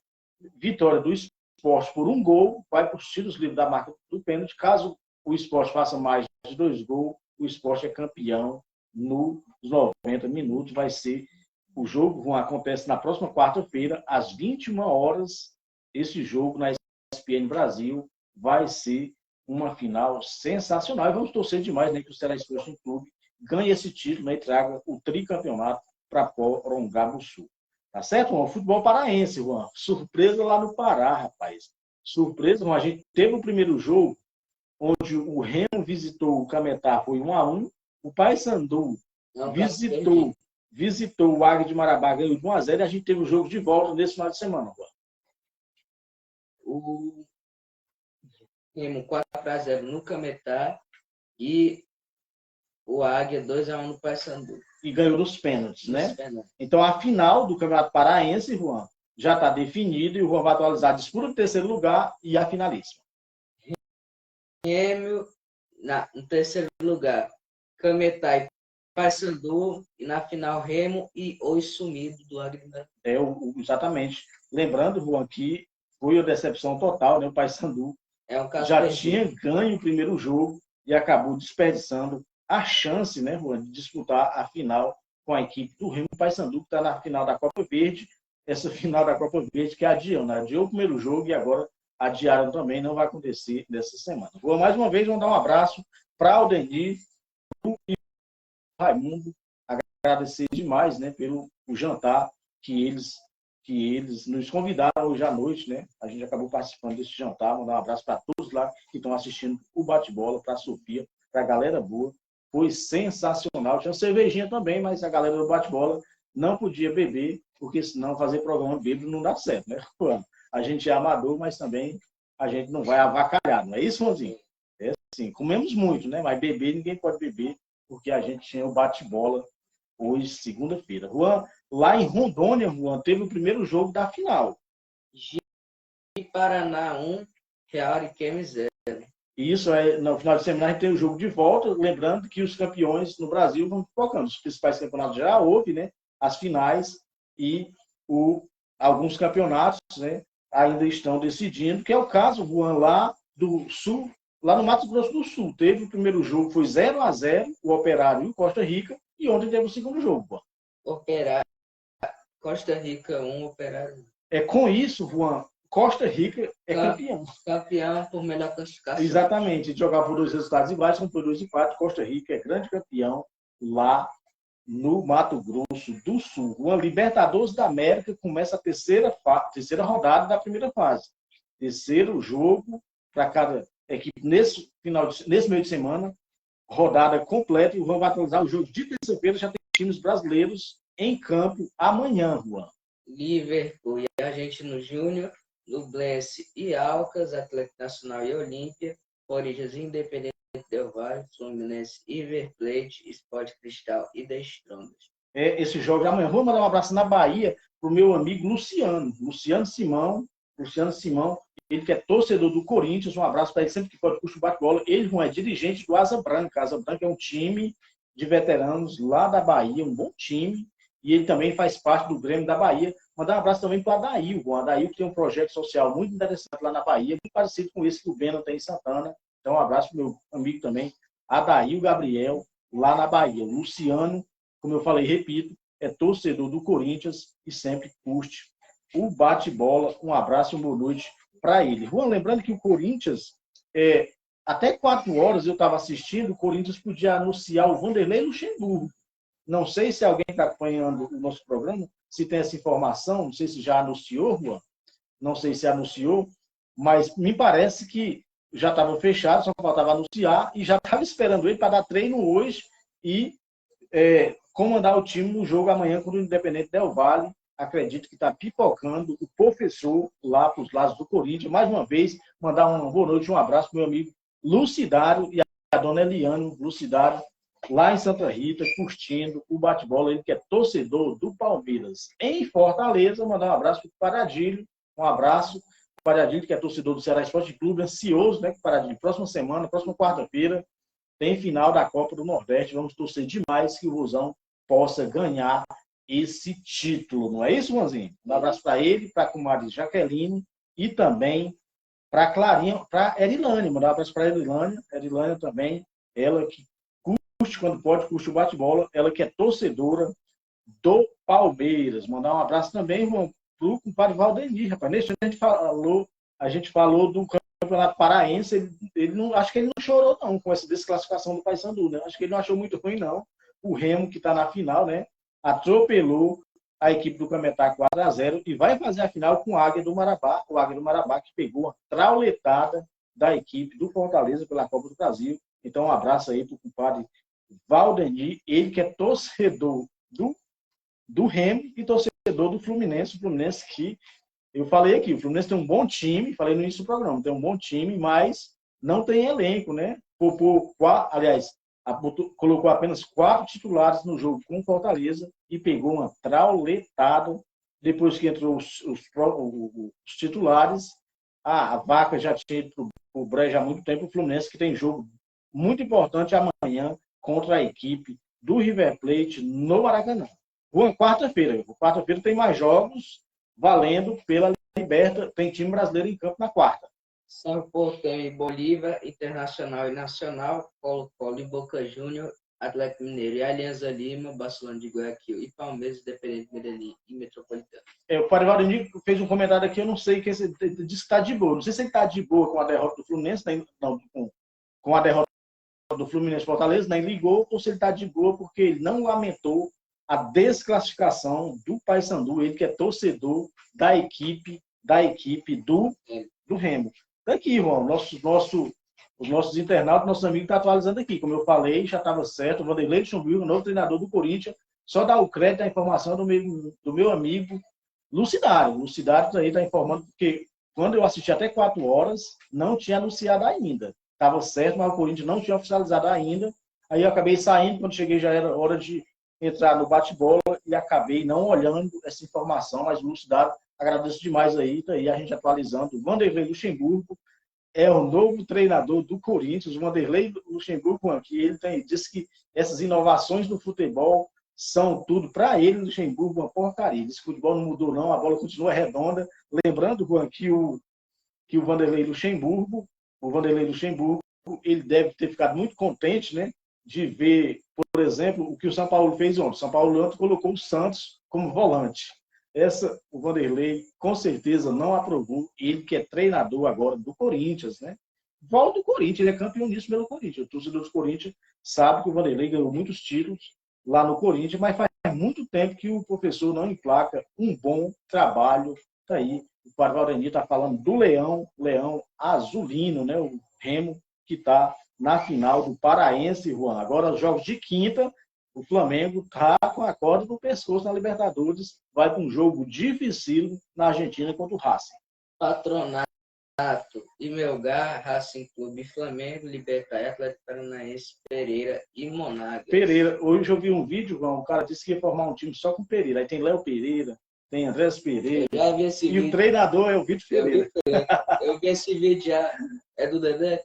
vitória do Esporte por um gol vai para os tiros livres da marca do pênalti. Caso o Esporte faça mais de 2 gols, o Esporte é campeão nos 90 minutos. Vai ser o jogo, acontece na próxima quarta-feira, às 21 horas. Esse jogo na ESPN Brasil vai ser uma final sensacional. E vamos torcer demais, né, que o Ceará Esporte Clube ganhe esse título, né, e traga o tricampeonato para Porongabuçu. Tá certo, Juan? Futebol paraense, Juan. Surpresa lá no Pará, rapaz. Surpresa, Juan. A gente teve o primeiro jogo, onde o Remo visitou o Cametá, foi 1-1. O Paysandu visitou o Águia de Marabá, ganhou de 1-0, e a gente teve o jogo de volta nesse final de semana, Juan. O Remo 4-0 no Cametá e o Águia 2-1 no Paysandu. E ganhou nos pênaltis, né? Então, a final do Campeonato Paraense, Juan, já está definida e o Juan vai atualizar a disputa do terceiro lugar e a finalíssima. Remo no terceiro lugar, Cametá e Paysandu, e na final Remo e Os Sumidos do Águia de Marabá. Exatamente. Lembrando, Juan, que foi a decepção total, né? O Paysandu já tinha ganho o primeiro jogo e acabou desperdiçando a chance, né, Juan, de disputar a final com a equipe do Remo Paysandu, que está na final da Copa Verde. Essa final da Copa Verde que adiou o primeiro jogo e agora adiaram também, não vai acontecer nessa semana. Vou mais uma vez mandar um abraço para o Denir e o Raimundo, agradecer demais, né, pelo jantar que eles nos convidaram hoje à noite, né? A gente acabou participando desse jantar. Mandar um abraço para todos lá que estão assistindo o bate-bola, para a Sofia, para a galera boa. Foi sensacional. Tinha cervejinha também, mas a galera do bate-bola não podia beber, porque senão fazer programa bêbado não dá certo, né? A gente é amador, mas também a gente não vai avacalhar, não é isso, Ronzinho? É assim, comemos muito, né? Mas beber, ninguém pode beber, porque a gente tinha o bate-bola hoje, segunda-feira. Juan, lá em Rondônia, Juan, teve o primeiro jogo da final. Paraná 1, Real Ariquemes 0. Isso, no final de semana a gente tem o jogo de volta, lembrando que os campeões no Brasil vão focando. Os principais campeonatos já houve, né? As finais e alguns campeonatos, né, ainda estão decidindo, que é o caso, Juan, lá do Sul, lá no Mato Grosso do Sul. Teve o primeiro jogo, foi 0-0, o Operário e o Costa Rica, e ontem teve o segundo jogo, Juan. Operário, Costa Rica 1, Operário 1. Com isso, Juan, Costa Rica é campeão. Campeão por melhor classificação. Exatamente. De jogar por 2 resultados iguais, são por 2 empates. Costa Rica é grande campeão lá no Mato Grosso do Sul. Uma Libertadores da América começa a terceira rodada da primeira fase. Terceiro jogo para cada equipe nesse meio de semana. Rodada completa. E o Juan vai atualizar o jogo de terça-feira. Já tem times brasileiros em campo amanhã, Juan. Liverpool e Argentino Júnior, Nublense e Alcas, Atlético Nacional e Olímpia, Corinthians e Independente Del Valle, Fluminense e River Plate, Sport Cristal e The Strongest. Esse jogo de amanhã. Vou mandar um abraço na Bahia para o meu amigo Luciano Simão, ele que é torcedor do Corinthians. Um abraço para ele sempre que pode puxar o bate-bola. Ele não é dirigente do Asa Branca. Asa Branca é um time de veteranos lá da Bahia, um bom time. E ele também faz parte do Grêmio da Bahia. Mandar um abraço também para o Adail. O Adail que tem um projeto social muito interessante lá na Bahia, muito parecido com esse que o Beno tem em Santana. Então, um abraço para o meu amigo também, Adail Gabriel, lá na Bahia. Luciano, como eu falei, repito, é torcedor do Corinthians e sempre curte o bate-bola. Um abraço e uma boa noite para ele. Juan, lembrando que o Corinthians, até 4 horas eu estava assistindo, o Corinthians podia anunciar o Vanderlei Luxemburgo. Não sei se alguém está acompanhando o nosso programa, se tem essa informação, não sei se já anunciou, Juan, não sei se anunciou, mas me parece que já estava fechado, só faltava anunciar, e já estava esperando ele para dar treino hoje e comandar o time no jogo amanhã contra o Independente Del Valle. Acredito que está pipocando o professor lá para os lados do Corinthians. Mais uma vez, mandar uma boa noite, um abraço para o meu amigo Lucidário e a dona Eliane Lucidário, lá em Santa Rita, curtindo o bate-bola. Ele que é torcedor do Palmeiras. Em Fortaleza, mandar um abraço para o Paradilho. Um abraço para o Paradilho, que é torcedor do Ceará Esporte Clube, ansioso, né, com o Paradilho. Próxima semana, próxima quarta-feira, tem final da Copa do Nordeste. Vamos torcer demais que o Vozão possa ganhar esse título. Não é isso, Juanzinho? Um abraço para ele, para a comadre Jaqueline e também para Clarinha, para Erilane. Mandar um abraço para a Erilane. Erilane também, ela que curte quando pode, curte o bate-bola. Ela que é torcedora do Palmeiras. Mandar um abraço também para o compadre Valdemir, rapaz. Nesse a gente falou do Campeonato Paraense, acho que ele não chorou não com essa desclassificação do Paysandu, né? Acho que ele não achou muito ruim não. O Remo, que está na final, né, atropelou a equipe do Cametá 4-0 e vai fazer a final com o Águia do Marabá. O Águia do Marabá que pegou uma trauletada da equipe do Fortaleza pela Copa do Brasil. Então, um abraço aí para o compadre Valdemir, ele que é torcedor do Remo e torcedor do Fluminense. O Fluminense que eu falei aqui, o Fluminense tem um bom time, falei no início do programa, tem um bom time, mas não tem elenco, né? Colocou apenas 4 titulares no jogo com Fortaleza e pegou uma trauletada. Depois que entrou os titulares, a vaca já tinha ido para o brejo há muito tempo. O Fluminense que tem jogo muito importante amanhã contra a equipe do River Plate no Maracanã. Quarta-feira tem mais jogos valendo pela Liberta, tem time brasileiro em campo na quarta. São Portão e Bolívar, Internacional e Nacional, Colo-Colo e Boca Júnior, Atlético Mineiro e Alianza Lima, Barcelona de Guayaquil e Palmeiras, Independente Medellín e Metropolitano. O Parivaldo fez um comentário aqui, eu não sei, que ele disse que está de boa. Não sei se ele está de boa com a derrota do Fluminense, não, com a derrota do Fluminense Fortaleza, nem ligou, ou se ele está de boa porque ele não lamentou a desclassificação do Paysandu, ele que é torcedor da equipe do Remo. Daqui, irmão, os nossos internautas, nossos amigos estão atualizando aqui. Como eu falei, já estava certo, o Vanderlei Luxemburgo, o novo treinador do Corinthians, só dá o crédito à informação do meu amigo Lucidário. O Lucidário aí está informando, porque quando eu assisti até 4 horas, não tinha anunciado ainda. Estava certo, mas o Corinthians não tinha oficializado ainda. Aí eu acabei saindo, quando cheguei já era hora de entrar no bate-bola e acabei não olhando essa informação, mas o Lucidário, agradeço demais aí, tá aí a gente atualizando. O Vanderlei Luxemburgo é o novo treinador do Corinthians, o Vanderlei Luxemburgo, aqui ele disse que essas inovações do futebol são tudo, para ele, Luxemburgo, uma porcaria. Esse futebol não mudou, não, a bola continua redonda. Lembrando, Juan, que o Vanderlei Luxemburgo, ele deve ter ficado muito contente, né, de ver, por exemplo, o que o São Paulo fez ontem. O São Paulo ontem colocou o Santos como volante. O Vanderlei, com certeza, não aprovou. Ele que é treinador agora do Corinthians, né? Volta do Corinthians, ele é campeão nisso pelo Corinthians. O torcedor do Corinthians sabe que o Vanderlei ganhou muitos títulos lá no Corinthians, mas faz muito tempo que o professor não emplaca um bom trabalho. Tá aí, o Parivaldo está falando do Leão Azulino, né? O Remo, que está na final do Paraense, Juan. Agora, os jogos de quinta, o Flamengo está com a corda no pescoço na Libertadores, vai para um jogo difícil na Argentina contra o Racing. Patronato e Melgar, Racing Clube, Flamengo, Libertad, Atlético Paranaense, Pereira e Monagas. Pereira, hoje eu vi um vídeo, João, o cara disse que ia formar um time só com Pereira. Aí tem Léo Pereira, tem Andrés Pereira. Eu já vi esse vídeo. O treinador é o Vitor Pereira. Eu vi esse vídeo já. É do Dedé?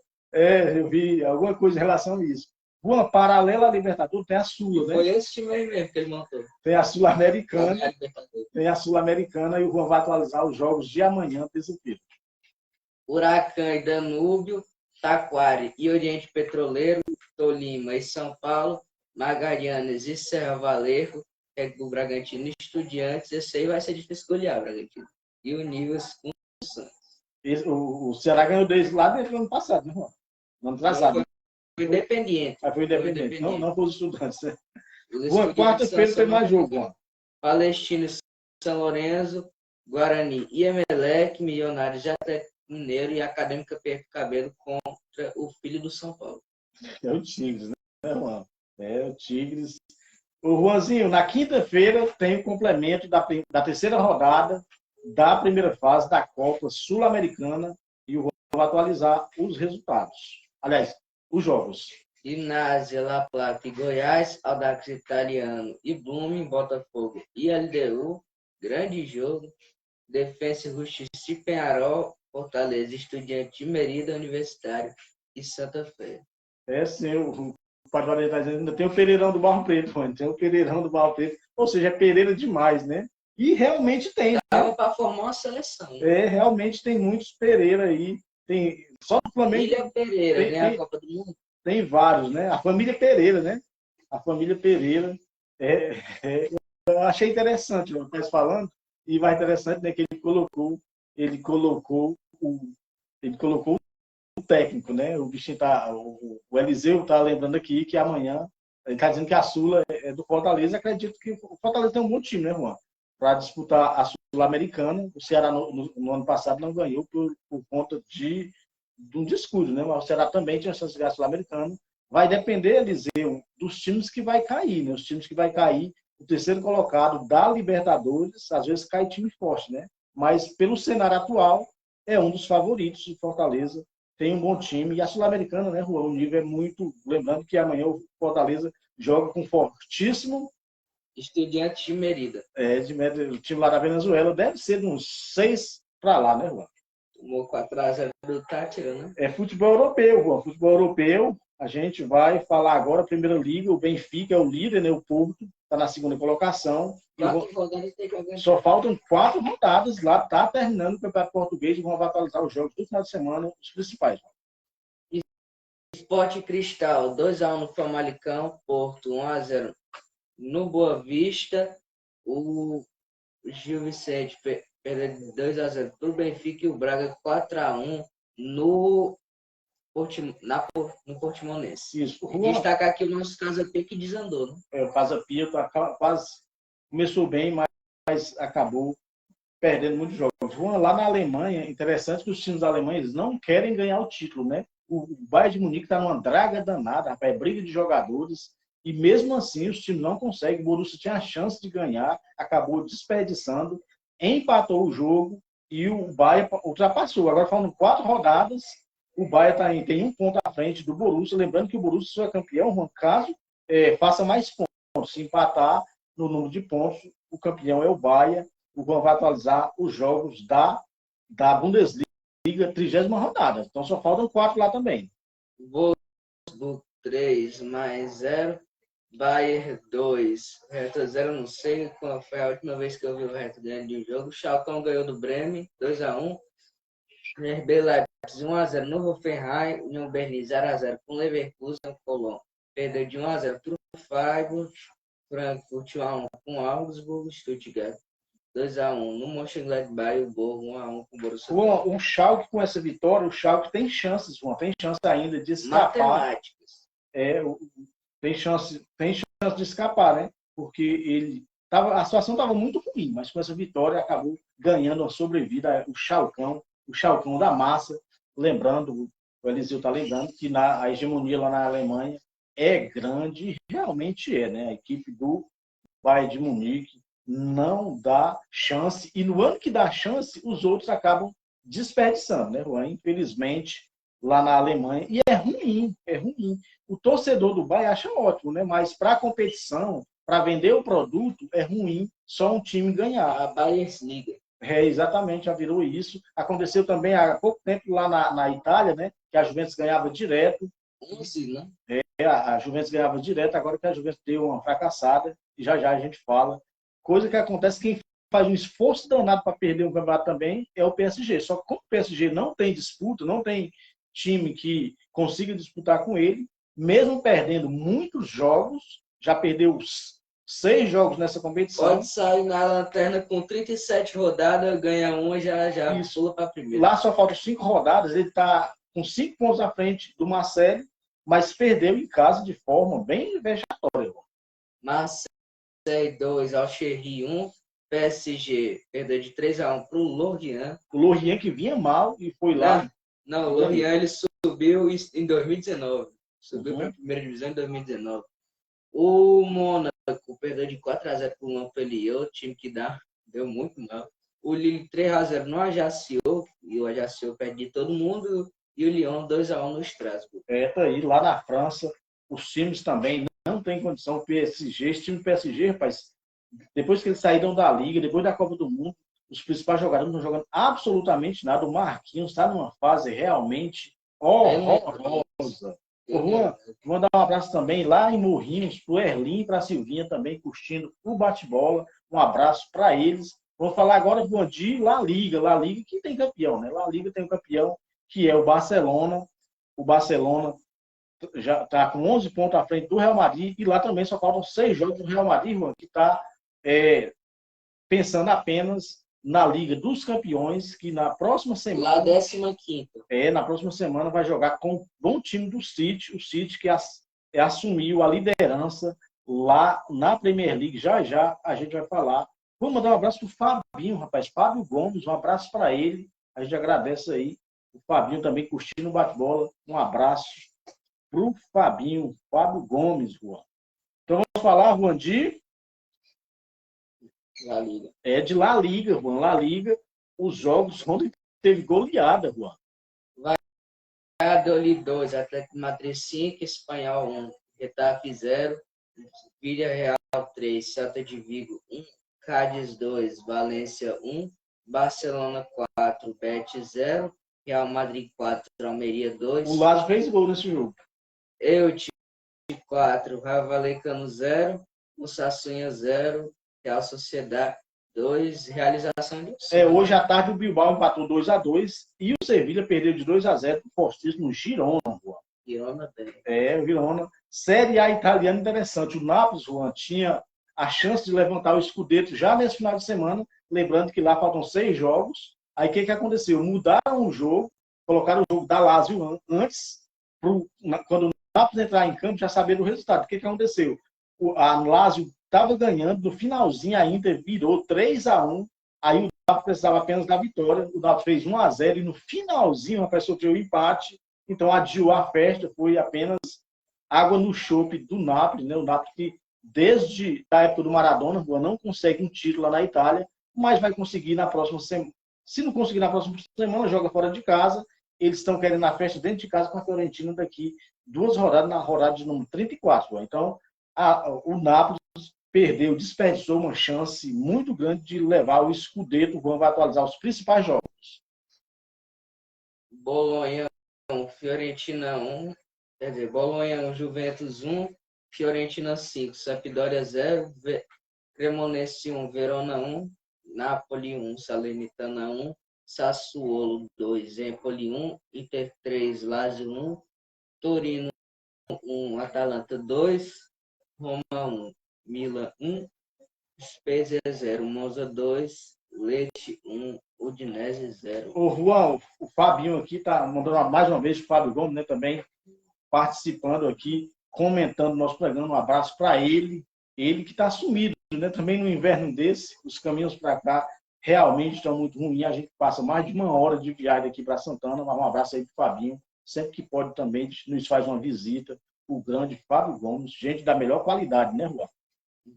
Eu vi alguma coisa em relação a isso. Uma paralela à Libertadores tem a Sula, né? Foi esse time aí mesmo que ele montou. Tem a Sul-Americana. Tem a Sul-Americana e o Juan vai atualizar os jogos de amanhã, terça-feira. Huracan e Danúbio, Taquari e Oriente Petroleiro, Tolima e São Paulo, Magarianes e Serra Valerro, Red Bull Bragantino e Estudiantes. Esse aí vai ser difícil golear, Bragantino. E o Nivas com o Santos. O Ceará ganhou 2 lá desde o ano passado, né, Juan? No ano passado. Foi Independiente. Foi Independente. Não foi os Estudantes. Né? Quarta-feira tem mais jogo, Juan. Palestino, São Lourenço, Guarani e Emelec, Milionários de Atlético Mineiro e Acadêmica Perto Cabelo contra o filho do São Paulo. É o Tigres, né, Juan? É o Tigres. O Juanzinho, na quinta-feira tem o complemento da terceira rodada da primeira fase da Copa Sul-Americana e o Juan vai atualizar os resultados. Aliás, os jogos. Ginásio, La Plata e Goiás, Audax Italiano e Blooming, Botafogo e LDU. Grande jogo. Defensa e Justiça e Penharol, Fortaleza, Estudiante de Merida, Universitário e Santa Fé. Sim, o Padre está dizendo, ainda tem o Pereirão do Barro Preto, mano. Tem o Pereirão do Barro Preto. Ou seja, é Pereira demais, né? E realmente tem. Dava para formar uma seleção. Né? Realmente tem muitos Pereira aí. Tem, só no Flamengo. Ilha Pereira, né? A Copa do Mundo. Tem vários, né? A família Pereira, né? A família Pereira. Eu achei interessante o que está falando. E mais interessante, né, que ele colocou o técnico, né? O bichinho o Eliseu está lembrando aqui que amanhã ele está dizendo que a Sula é do Fortaleza. Acredito que o Fortaleza tem um bom time, né, Juan? Para disputar a Sul-Americana. O Ceará no ano passado não ganhou por conta de um descuido, né? Mas o Ceará também tinha chance de ganhar a Sul-Americana. Vai depender, Eliseu, dos times que vai cair, né? Os times que vai cair. O terceiro colocado da Libertadores, às vezes cai time forte, né? Mas pelo cenário atual, é um dos favoritos. O Fortaleza tem um bom time. E a Sul-Americana, né, Juan? O nível é muito... Lembrando que amanhã o Fortaleza joga com fortíssimo... Estudiantes de Merida. O time lá da Venezuela deve ser de uns 6 para lá, né, Juan? Tomou 4-0 do Tátira, né? É futebol europeu, Juan. Futebol europeu. A gente vai falar agora, a Primeira Liga, o Benfica é o líder, né? O Porto está na segunda colocação. Só faltam 4 rodadas lá, está terminando o Campeonato Português e vão atualizar os jogos do final de semana, os principais. Sport Cristal, 2-1 no Famalicão. Porto, 1-0 no Boa Vista. O Gil Vicente perdeu de 2-0 para o Benfica e o Braga 4-1 no Portimonense. Isso. E destacar aqui o nosso Casa Pia que desandou, né? O Casa Pia quase começou bem, mas acabou perdendo muitos jogos. Lá na Alemanha, interessante que os times alemães não querem ganhar o título, né? O Bayern de Munique está numa draga danada, rapaz, briga de jogadores, e mesmo assim os times não conseguem. O Borussia tinha a chance de ganhar, acabou desperdiçando, empatou o jogo e o Bayern ultrapassou. Agora faltam 4 rodadas, o Bayern tem 1 ponto à frente do Borussia. Lembrando que o Borussia só é campeão, no caso, faça mais pontos. Se empatar no número de pontos, o campeão é o Bayern. O Juan vai atualizar os jogos da Bundesliga, 30ª rodada. Então só faltam 4 lá também. Wolfsburg 3-0. Bayern 2. Hertha 0, não sei qual foi a última vez que eu vi o Hertha ganhando de um jogo. Schalke ganhou do Bremen, 2-1. RB Leipzig 1-0 no Hoffenheim. União Berlim 0-0 com Leverkusen. Colón perdeu de 1-0 para o Freiburg. Frankfurt 1-1 com Augsburg. Stuttgart 2-1 no Mönchengladbach e o Borgo 1-1 com o Borussia. O Schalke, com essa vitória, o Schalke tem chances, João, tem chance ainda de escapar. Matemáticas. Tem chance de escapar, né? Porque a situação estava muito ruim, mas com essa vitória acabou ganhando a sobrevida o Schalkão da massa. Lembrando, o Eliseu está lembrando que a hegemonia lá na Alemanha é grande, realmente é, né? A equipe do Bayern de Munique não dá chance, e no ano que dá chance, os outros acabam desperdiçando, né, Juan? Infelizmente, lá na Alemanha, e é ruim. O torcedor do Bayern acha ótimo, né? Mas para a competição, para vender o produto, é ruim só um time ganhar. A Bundesliga. Exatamente, já virou isso. Aconteceu também há pouco tempo lá na Itália, né? Que a Juventus ganhava direto. Né? A Juventus ganhava direto, agora que a Juventus deu uma fracassada, e já a gente fala. Coisa que acontece, quem faz um esforço danado para perder um campeonato também é o PSG. Só que como o PSG não tem disputa, não tem time que consiga disputar com ele, mesmo perdendo muitos jogos, já perdeu 6 jogos nessa competição. Pode sair na lanterna com 37 rodadas, ganha uma, já pula para a primeira. Lá só faltam 5 rodadas, ele está com 5 pontos à frente do Marseille, mas perdeu em casa de forma bem vexatória. Marseille 2, Algerie 1, PSG perdeu de 3-1 para o Lorient. O Lorient que vinha mal e foi lá. Não, o Lorient ele subiu em 2019. Subiu para a primeira divisão em 2019. O Mônaco perdeu de 4-0 para o Montpellier, o time que deu muito mal. O Lille 3-0 no Ajaccio, e o Ajaccio perde de todo mundo. E o Lyon 2-1 no Strasbourg. Tá aí, lá na França, os times também não têm condição. O PSG, esse time do PSG, rapaz, depois que eles saíram da Liga, depois da Copa do Mundo, os principais jogadores não estão jogando absolutamente nada. O Marquinhos está numa fase realmente horrorosa. Juan, mandar um abraço também lá em Morrinhos, para o Erlim e para a Silvinha também, curtindo o bate-bola. Um abraço para eles. Vamos falar agora de La Liga. La Liga que tem campeão, né? La Liga tem um campeão, que é o Barcelona. O Barcelona já está com 11 pontos à frente do Real Madrid, e lá também só faltam 6 jogos do Real Madrid, Juan, que está pensando apenas na Liga dos Campeões, que na próxima semana... Lá 15ª. Na próxima semana vai jogar com o bom time do City, o City que assumiu a liderança lá na Premier League. Já a gente vai falar. Vou mandar um abraço para o Fabinho, rapaz. Fábio Gomes, um abraço para ele. A gente agradece aí. O Fabinho também curtindo o bate-bola. Um abraço para o Fabinho, Fábio Gomes, Juan. Então vamos falar, Juan, de La Liga. De La Liga, Juan. La Liga, os jogos onde teve goleada, Juan. Valladolid 2, Atlético de Madrid 5, Espanhol 1, Getafe 0, Villarreal 3, Celta de Vigo 1, Cádiz 2, Valência 1, Barcelona 4, Betis 0, Real Madrid 4, Almeria 2. O Lázaro fez gol nesse jogo. Elche 4, Raio Vallecano 0, Osasuna 0, Real Sociedade 2, realização de hoje à tarde o Bilbao empatou 2-2 e o Sevilha perdeu de 2-0 para o fortíssimo Girona. Verona bem. O Verona. Série A italiana interessante. O Nápoles, Juan, tinha a chance de levantar o Scudetto já nesse final de semana, lembrando que lá faltam 6 jogos. Aí o que aconteceu? Mudaram o jogo, colocaram o jogo da Lazio antes, quando o Nápoles entrar em campo, já saber do resultado. O que aconteceu? A Lazio estava ganhando, no finalzinho a Inter virou 3-1, aí o Nápoles precisava apenas da vitória, o Nápoles fez 1-0 e no finalzinho a pessoa sofreu o empate, então adiou a festa, foi apenas água no chope do Nápoles, né? O Nápoles que desde a época do Maradona não consegue um título lá na Itália, mas vai conseguir na próxima semana. Se não conseguir na próxima semana, joga fora de casa. Eles estão querendo a festa dentro de casa com a Fiorentina daqui 2 rodadas, na rodada de número 34. Então, o Nápoles perdeu, desperdiçou uma chance muito grande de levar o Scudetto. O Juan vai atualizar os principais jogos. Bolonha 1, Fiorentina 1, quer dizer, Bolonha 1, Juventus 1, Fiorentina 5, Sampdoria 0, Cremonese 1, Verona 1, Napoli 1, Salernitana 1, Sassuolo 2, Empoli 1, Inter 3, Lazio 1, Torino 1, Atalanta 2, Roma 1, Milan 1, Spezia 0, Monza 2, Lecce 1, Udinese 0. O Juan, o Fabinho aqui está mandando mais uma vez o Fábio Gomes, né, também participando aqui, comentando nosso programa. Um abraço para ele que está sumido, né? Também no inverno desse, os caminhos para cá realmente estão muito ruins. A gente passa mais de 1 hora de viagem aqui para Santana. Mas um abraço aí para o Fabinho, sempre que pode também nos faz uma visita. O grande Fábio Gomes, gente da melhor qualidade, né, Juan?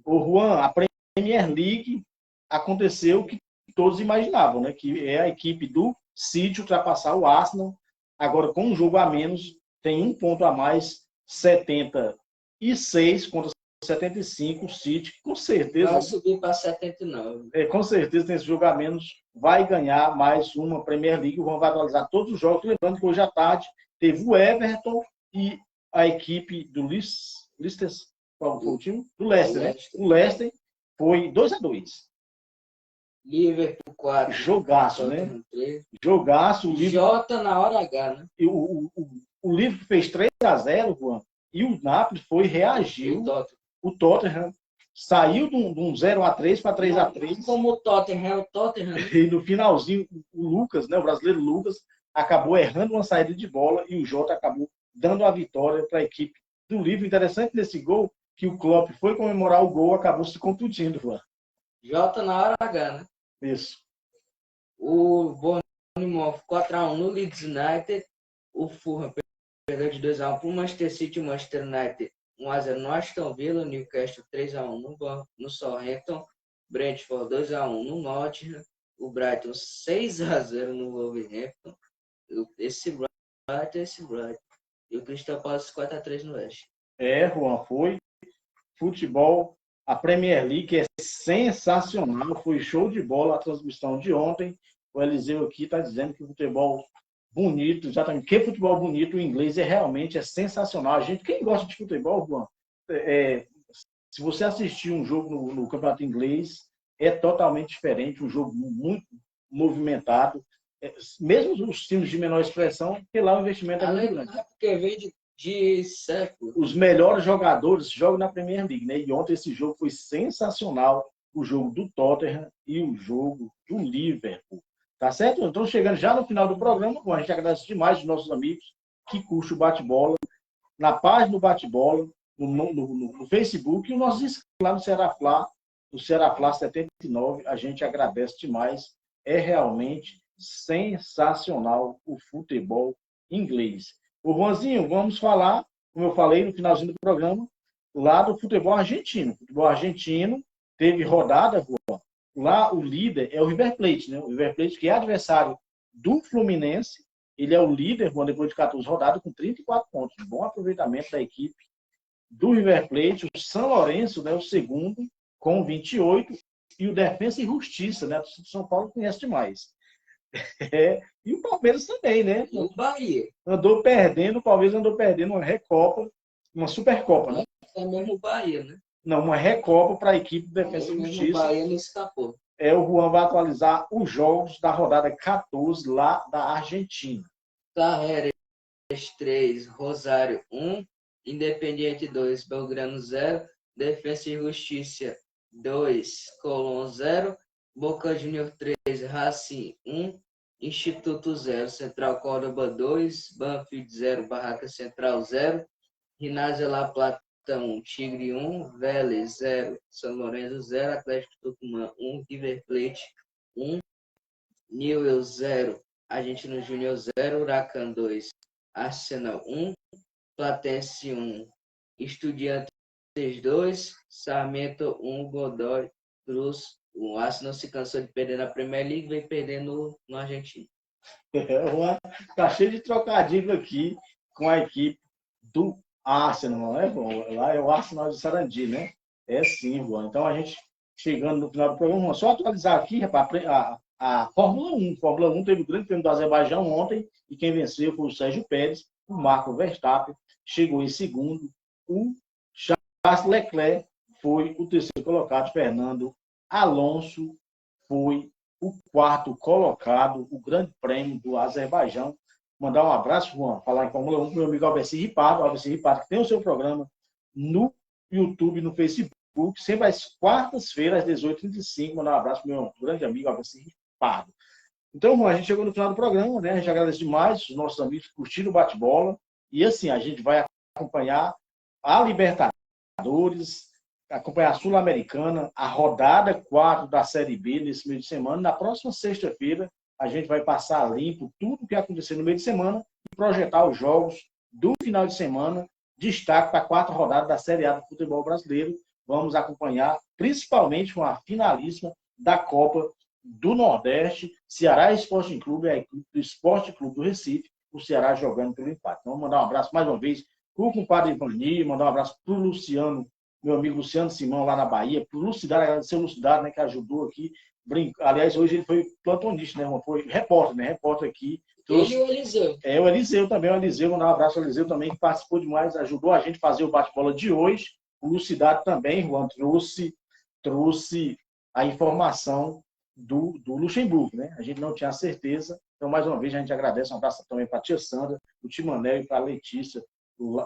O Juan, a Premier League aconteceu o que todos imaginavam, né? Que é a equipe do City ultrapassar o Arsenal. Agora, com um jogo a menos, tem 1 ponto a mais, 76 contra 75, o City, com certeza. Vai subir para 79. Com certeza, nesse jogo a menos, vai ganhar mais uma Premier League. Vão atualizar todos os jogos. Lembrando que hoje à tarde teve o Everton e a equipe do Leicester, qual foi o time? Do Leicester, né? O Leicester foi 2-2. Liverpool 4. Jogaço, né? Jogaço. Jota na hora H, né? E o Liverpool fez 3-0, Juan, e o Napoli reagiu. O Tottenham saiu de um 0-3 para 3-3. Como o Tottenham, E no finalzinho, o Lucas, né, o brasileiro Lucas, acabou errando uma saída de bola e o Jota acabou dando a vitória para a equipe do Liverpool. Interessante nesse gol que o Klopp foi comemorar o gol, acabou se contundindo, Juan. Jota na hora H, né? Isso. O Bournemouth 4-1 no Leeds United. O Fulham perdeu de 2-1 para o Manchester City. O Manchester United 1-0 no Aston Villa. Newcastle 3-1 no Southampton. Brentford 2-1 no Nottingham. O Brighton 6-0 no Wolverhampton. Esse Brighton. E o Crystal Palace 4-3 no West. Juan, foi futebol. A Premier League é sensacional, foi show de bola a transmissão de ontem. O Eliseu aqui está dizendo que o futebol bonito, exatamente, que futebol bonito, o inglês realmente é sensacional. Quem gosta de futebol, Juan, se você assistir um jogo no campeonato inglês, é totalmente diferente, um jogo muito movimentado. Mesmo os times de menor expressão, porque lá o investimento é muito grande. Porque vem de século. Os melhores jogadores jogam na Premier League, né? E ontem esse jogo foi sensacional, o jogo do Tottenham e o jogo do Liverpool. Tá certo? Então, chegando já no final do programa, a gente agradece demais os nossos amigos que curtem o bate-bola, na página do bate-bola, no Facebook, e os nossos inscritos lá no Ceará Flá 79, a gente agradece demais. É realmente sensacional o futebol inglês. O Juanzinho, vamos falar, como eu falei no finalzinho do programa, lá do futebol argentino. O futebol argentino teve rodada, Juan. Lá o líder é o River Plate, né? O River Plate, que é adversário do Fluminense, ele é o líder, Juan, depois de 14 rodadas, com 34 pontos. Bom aproveitamento da equipe do River Plate. O São Lourenço, né, o segundo, com 28, e o Defensa e Justiça, né? O São Paulo conhece demais. E o Palmeiras também, né? E o Bahia. Andou perdendo, o Palmeiras andou perdendo uma Recopa, uma Supercopa, né? É mesmo o Bahia, né? Não, uma Recopa para a equipe do Defensa e Justiça. O Bahia não escapou. O Juan vai atualizar os jogos da rodada 14 lá da Argentina. Carreira 3, Rosário 1, Independiente 2, Belgrano 0, Defensa e Justiça 2, Colón 0, Boca Juniors 3, Racing 1, Instituto 0, Central Córdoba 2, Banfield 0, Barraca Central 0, Ginásia La Plata 1, Tigre 1, Vélez 0, São Lourenço 0, Atlético Tucumã 1, River Plate 1, Newell's 0, Argentino Júnior 0, Huracan 2, Arsenal 1, Platense 1, Estudiantes 2, Sarmento 1, Godoy Cruz 1. O Arsenal se cansou de perder na Premier League e vem perdendo no Argentino. Tá cheio de trocadilho aqui com a equipe do Arsenal, não é bom? Lá é o Arsenal de Sarandi, né? É sim, Juan. Então a gente chegando no final do programa, só atualizar aqui, a Fórmula 1. Fórmula 1 teve o Grande Prêmio do Azerbaijão ontem e quem venceu foi o Sérgio Pérez, o Marco Verstappen chegou em segundo, o Charles Leclerc foi o terceiro colocado, Fernando Alonso foi o quarto colocado, o Grande Prêmio do Azerbaijão. Mandar um abraço, Juan, falar em Fórmula 1 para o meu amigo Alberci Ripardo, que tem o seu programa no YouTube, no Facebook, sempre às quartas-feiras, às 18h35. Mandar um abraço para o meu grande amigo Alberci Ripardo. Então, Juan, a gente chegou no final do programa, né? A gente agradece demais os nossos amigos que curtiram o bate-bola. E assim, a gente vai acompanhar a Libertadores, acompanhar a Sul-Americana, a rodada 4 da Série B nesse meio de semana. Na próxima sexta-feira, a gente vai passar limpo tudo o que acontecer no meio de semana e projetar os jogos do final de semana. Destaque para a 4ª rodada da Série A do futebol brasileiro. Vamos acompanhar, principalmente com a finalíssima da Copa do Nordeste, Ceará Esporte Clube, a equipe do Esporte Clube do Recife, o Ceará jogando pelo empate. Então, vamos mandar um abraço mais uma vez para o compadre Ivani, mandar um abraço para o Luciano, meu amigo Luciano Simão, lá na Bahia, para o Lucidar, agradecer o Lucidar, né, que ajudou aqui. Aliás, hoje ele foi plantonista, né, foi repórter, né, repórter aqui. Ele e o Eliseu. O Eliseu também, o Eliseu, mandar um abraço ao Eliseu também, que participou demais, ajudou a gente a fazer o bate-bola de hoje. O Lucidar também, Juan, trouxe a informação do Luxemburgo, né? A gente não tinha certeza. Então, mais uma vez, a gente agradece. Um abraço também para a tia Sandra, o Timanel e para a Letícia,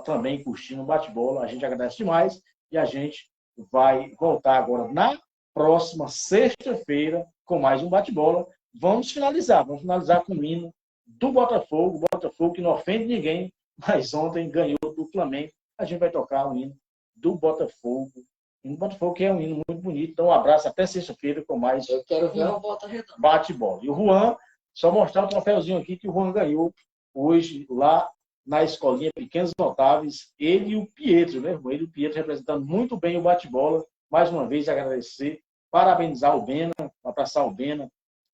também curtindo o bate-bola. A gente agradece demais e a gente vai voltar agora na próxima sexta-feira com mais um bate-bola. Vamos finalizar com o hino do Botafogo que não ofende ninguém, mas ontem ganhou do Flamengo. A gente vai tocar o hino do Botafogo. O Botafogo que é um hino muito bonito. Então, um abraço até sexta-feira com mais. Eu quero ver uma volta redonda. Bate-bola. E o Juan, só mostrar o troféuzinho aqui que o Juan ganhou hoje lá na escolinha Pequenos Notáveis. Ele e o Pietro, né? Ele e o Pietro representando muito bem o bate-bola. Mais uma vez, agradecer, parabenizar o Bena, abraçar o Bena,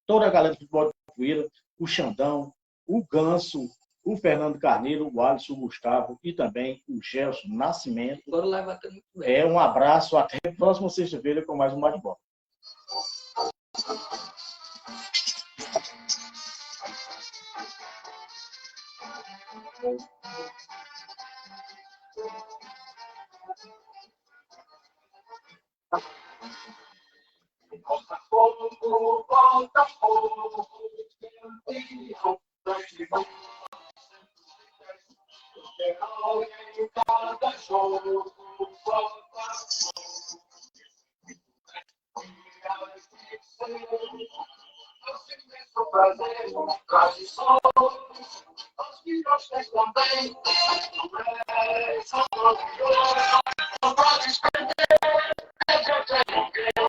toda a galera do futebol de Capoeira, o Xandão, o Ganso, o Fernando Carneiro, o Alisson, o Gustavo e também o Gelson Nascimento. Foram levantando muito bem. Um abraço, até a próxima sexta-feira com mais um bate-bola.